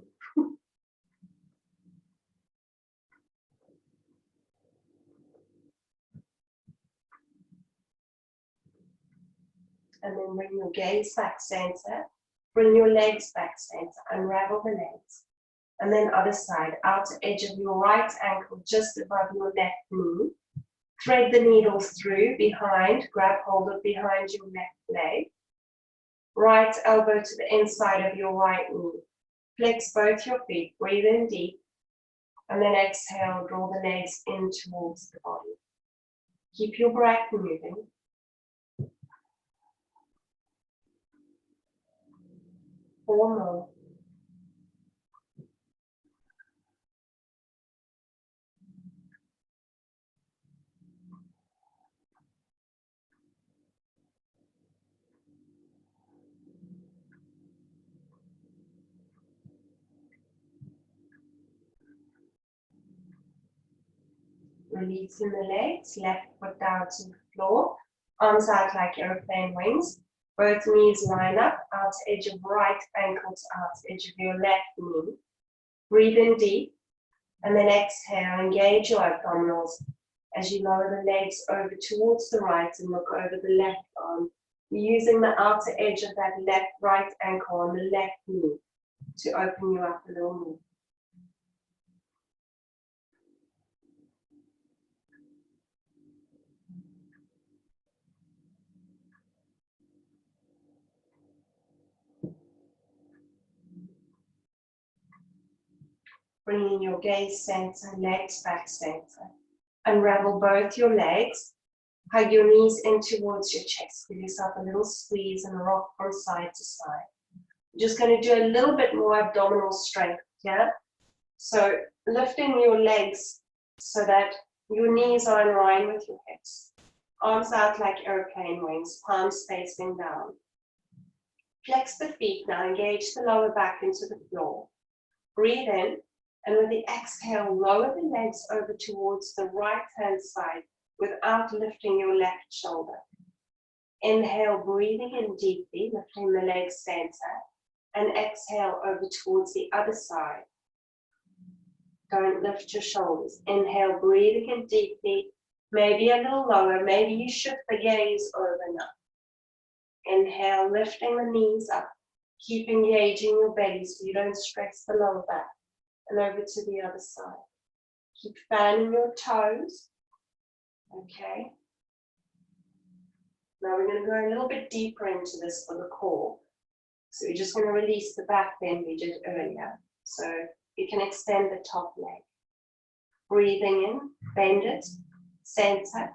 And then bring your gaze back center. Bring your legs back center. Unravel the legs. And then other side, outer edge of your right ankle just above your left knee. Thread the needle through behind, grab hold of behind your left leg. Right elbow to the inside of your right knee. Flex both your feet, breathe in deep. And then exhale, draw the legs in towards the body. Keep your breath moving. Four more. Releasing the legs, left foot down to the floor, arms out like airplane wings. Both knees line up, outer edge of right ankle to outer edge of your left knee. Breathe in deep, and then exhale, engage your abdominals as you lower the legs over towards the right and look over the left arm. You're using the outer edge of that left right ankle on the left knee to open you up a little more. Bringing your gaze center, legs back center. Unravel both your legs. Hug your knees in towards your chest. Give yourself a little squeeze and rock from side to side. just going to do a little bit more abdominal strength here. So lifting your legs so that your knees are in line with your hips. Arms out like airplane wings, palms facing down. Flex the feet now, engage the lower back into the floor. Breathe in, and with the exhale, lower the legs over towards the right hand side without lifting your left shoulder. Inhale, breathing in deeply, lifting the legs center, and exhale over towards the other side. Don't lift your shoulders. Inhale, breathing in deeply, maybe a little lower, maybe you shift the gaze over now. Inhale, lifting the knees up, keep engaging your belly so you don't stress the lower back, and over to the other side. Keep fanning your toes. Okay. Now we're going to go a little bit deeper into this for the core. So we're just going to release the back bend we did earlier. So you can extend the top leg. Breathing in, bend it, center,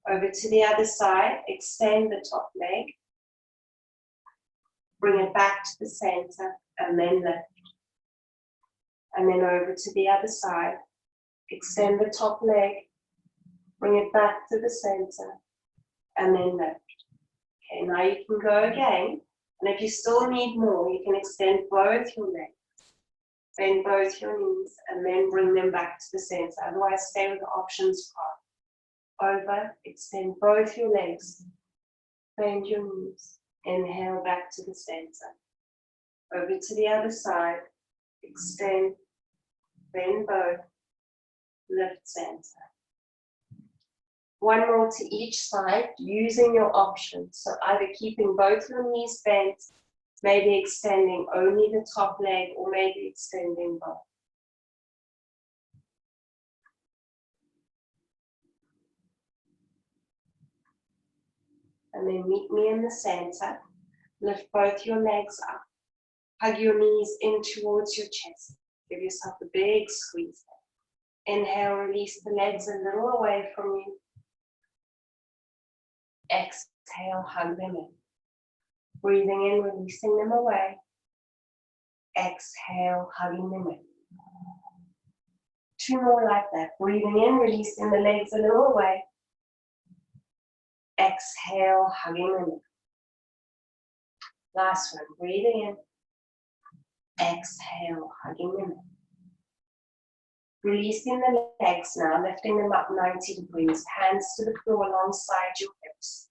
over to the other side, extend the top leg. Bring it back to the center and then lift. And then over to the other side, extend the top leg, bring it back to the center and then lift. Okay, now you can go again, and if you still need more, you can extend both your legs, bend both your knees, and then bring them back to the center. Otherwise, stay with the options part. Over, extend both your legs, bend your knees, inhale back to the center. Over to the other side, extend, bend both, lift center. One more to each side, using your options. So either keeping both your knees bent, maybe extending only the top leg, or maybe extending both. And then meet me in the center. Lift both your legs up. Hug your knees in towards your chest. Give yourself a big squeeze. Inhale, release the legs a little away from you. Exhale, hug them in. Breathing in, releasing them away. Exhale, hugging them in. Two more like that. Breathing in, releasing the legs a little away. Exhale, hugging them in. Last one. Breathing in. Exhale, hugging them in. Releasing the legs now, lifting them up 90 degrees, hands to the floor alongside your hips.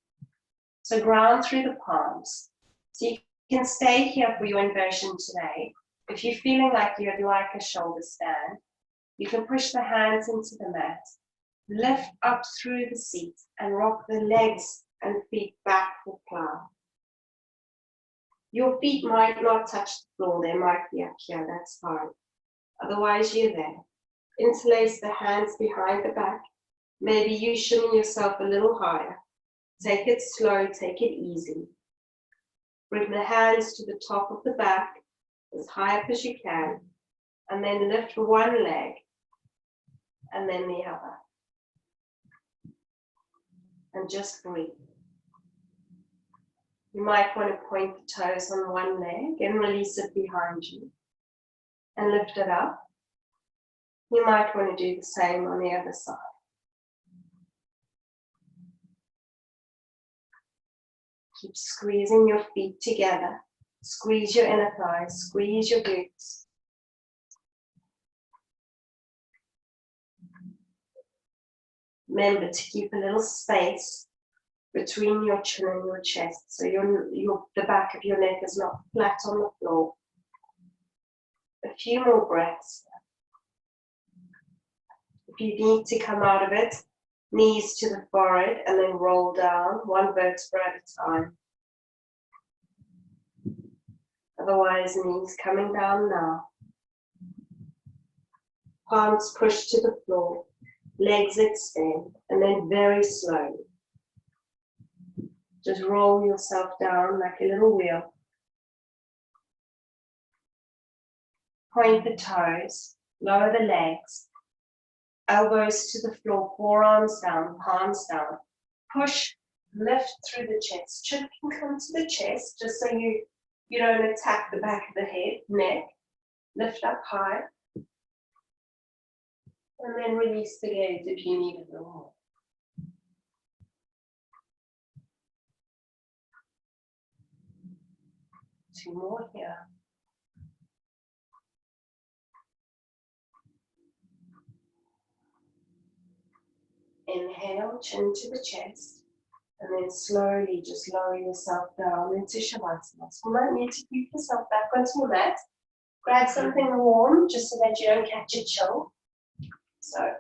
So ground through the palms. So you can stay here for your inversion today. If you're feeling like you'd like a shoulder stand, you can push the hands into the mat, lift up through the seat, and rock the legs and feet back for plow. Your feet might not touch the floor, they might be up here, that's fine. Otherwise, you're there. Interlace the hands behind the back. Maybe you shimmy yourself a little higher. Take it slow, take it easy. Bring the hands to the top of the back, as high up as you can, and then lift one leg, and then the other. And just breathe. You might want to point the toes on one leg and release it behind you, and lift it up. You might want to do the same on the other side. Keep squeezing your feet together. Squeeze your inner thighs, squeeze your glutes. Remember to keep a little space between your chin and your chest, so the back of your neck is not flat on the floor. A few more breaths. If you need to come out of it, knees to the forehead and then roll down, one vertebra at a time. Otherwise, knees coming down now. Palms push to the floor, legs extend, and then very slowly, just roll yourself down like a little wheel. Point the toes, lower the legs, elbows to the floor, forearms down, palms down. Push, lift through the chest. Chin can come to the chest, just so you You don't attack the back of the head, neck. Lift up high. And then release the gaze if you need a little more. Two more here. Inhale, chin to the chest, and then slowly just lower yourself down into Shavasana. So you might need to keep yourself back onto your mat. Grab something warm just so that you don't catch a chill. So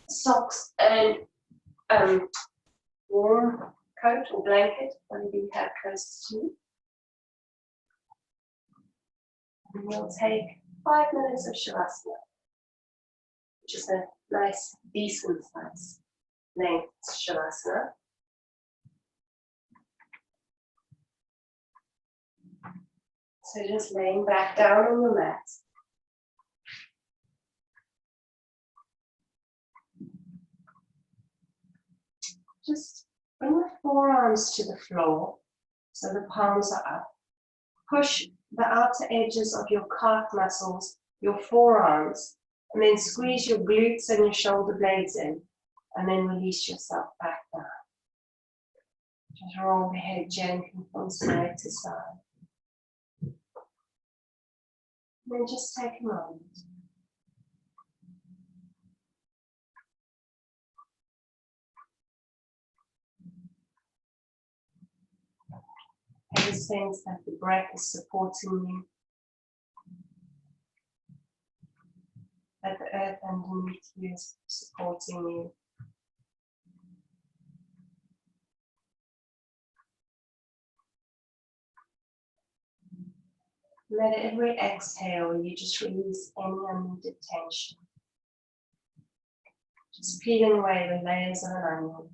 socks and warm coat or blanket, whatever you have close to you. And we'll take 5 minutes of Shavasana, which is a nice, decent size length Shavasana. So just laying back down on your mat. Just bring the forearms to the floor so the palms are up. Push the outer edges of your calf muscles, your forearms, and then squeeze your glutes and your shoulder blades in, and then release yourself back down. Just roll the head gently from side to side. And then just take a moment. Have a sense that the breath is supporting you, that the earth underneath you is supporting you. Let every exhale, you just release any unneeded tension. Just peeling away the layers of an onion.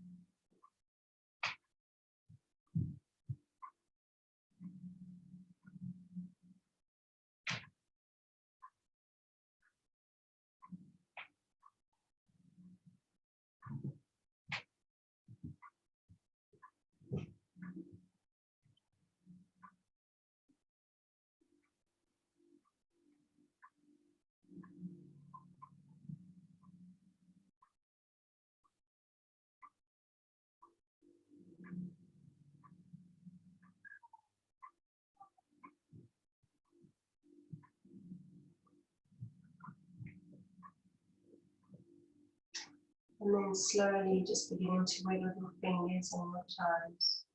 And then slowly just beginning to wiggle your fingers and your toes,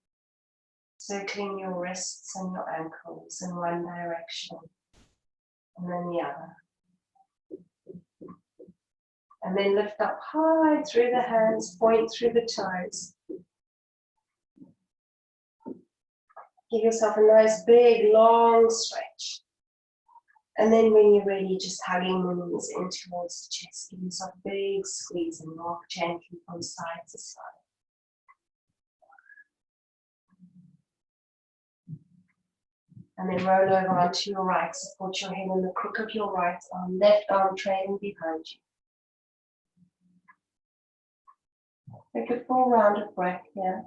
circling your wrists and your ankles in one direction and then the other. And then lift up high through the hands, point through the toes. Give yourself a nice big long stretch. And then when you're ready, just hugging the knees in towards the chest. Give yourself a big squeeze and rock gently from side to side. And then roll over onto your right. Support your head on the crook of your right arm. Left arm trailing behind you. Take a full round of breath here.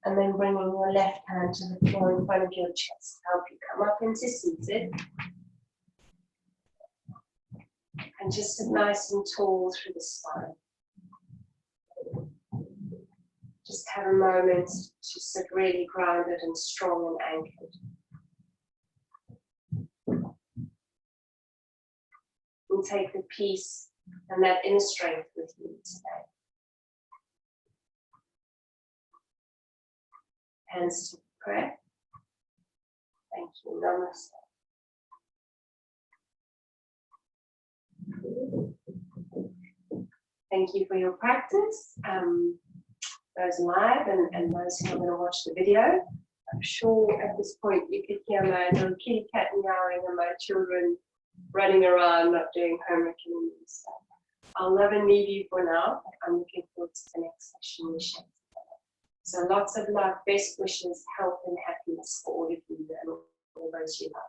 And then bringing your left hand to the floor in front of your chest. Help you come up into seated. And just sit nice and tall through the spine. Just have a moment to sit really grounded and strong and anchored. And take the peace and that inner strength with you today. Hands to prayer. Thank you. Namaste. Thank you for your practice. Those live and those who are going to watch the video. I'm sure at this point you could hear my little kitty cat meowing and my children running around not doing homework and stuff. I'll love and leave you for now. I'm looking forward to the next session we share together. So lots of love, best wishes, health and happiness for all of you and all those you love.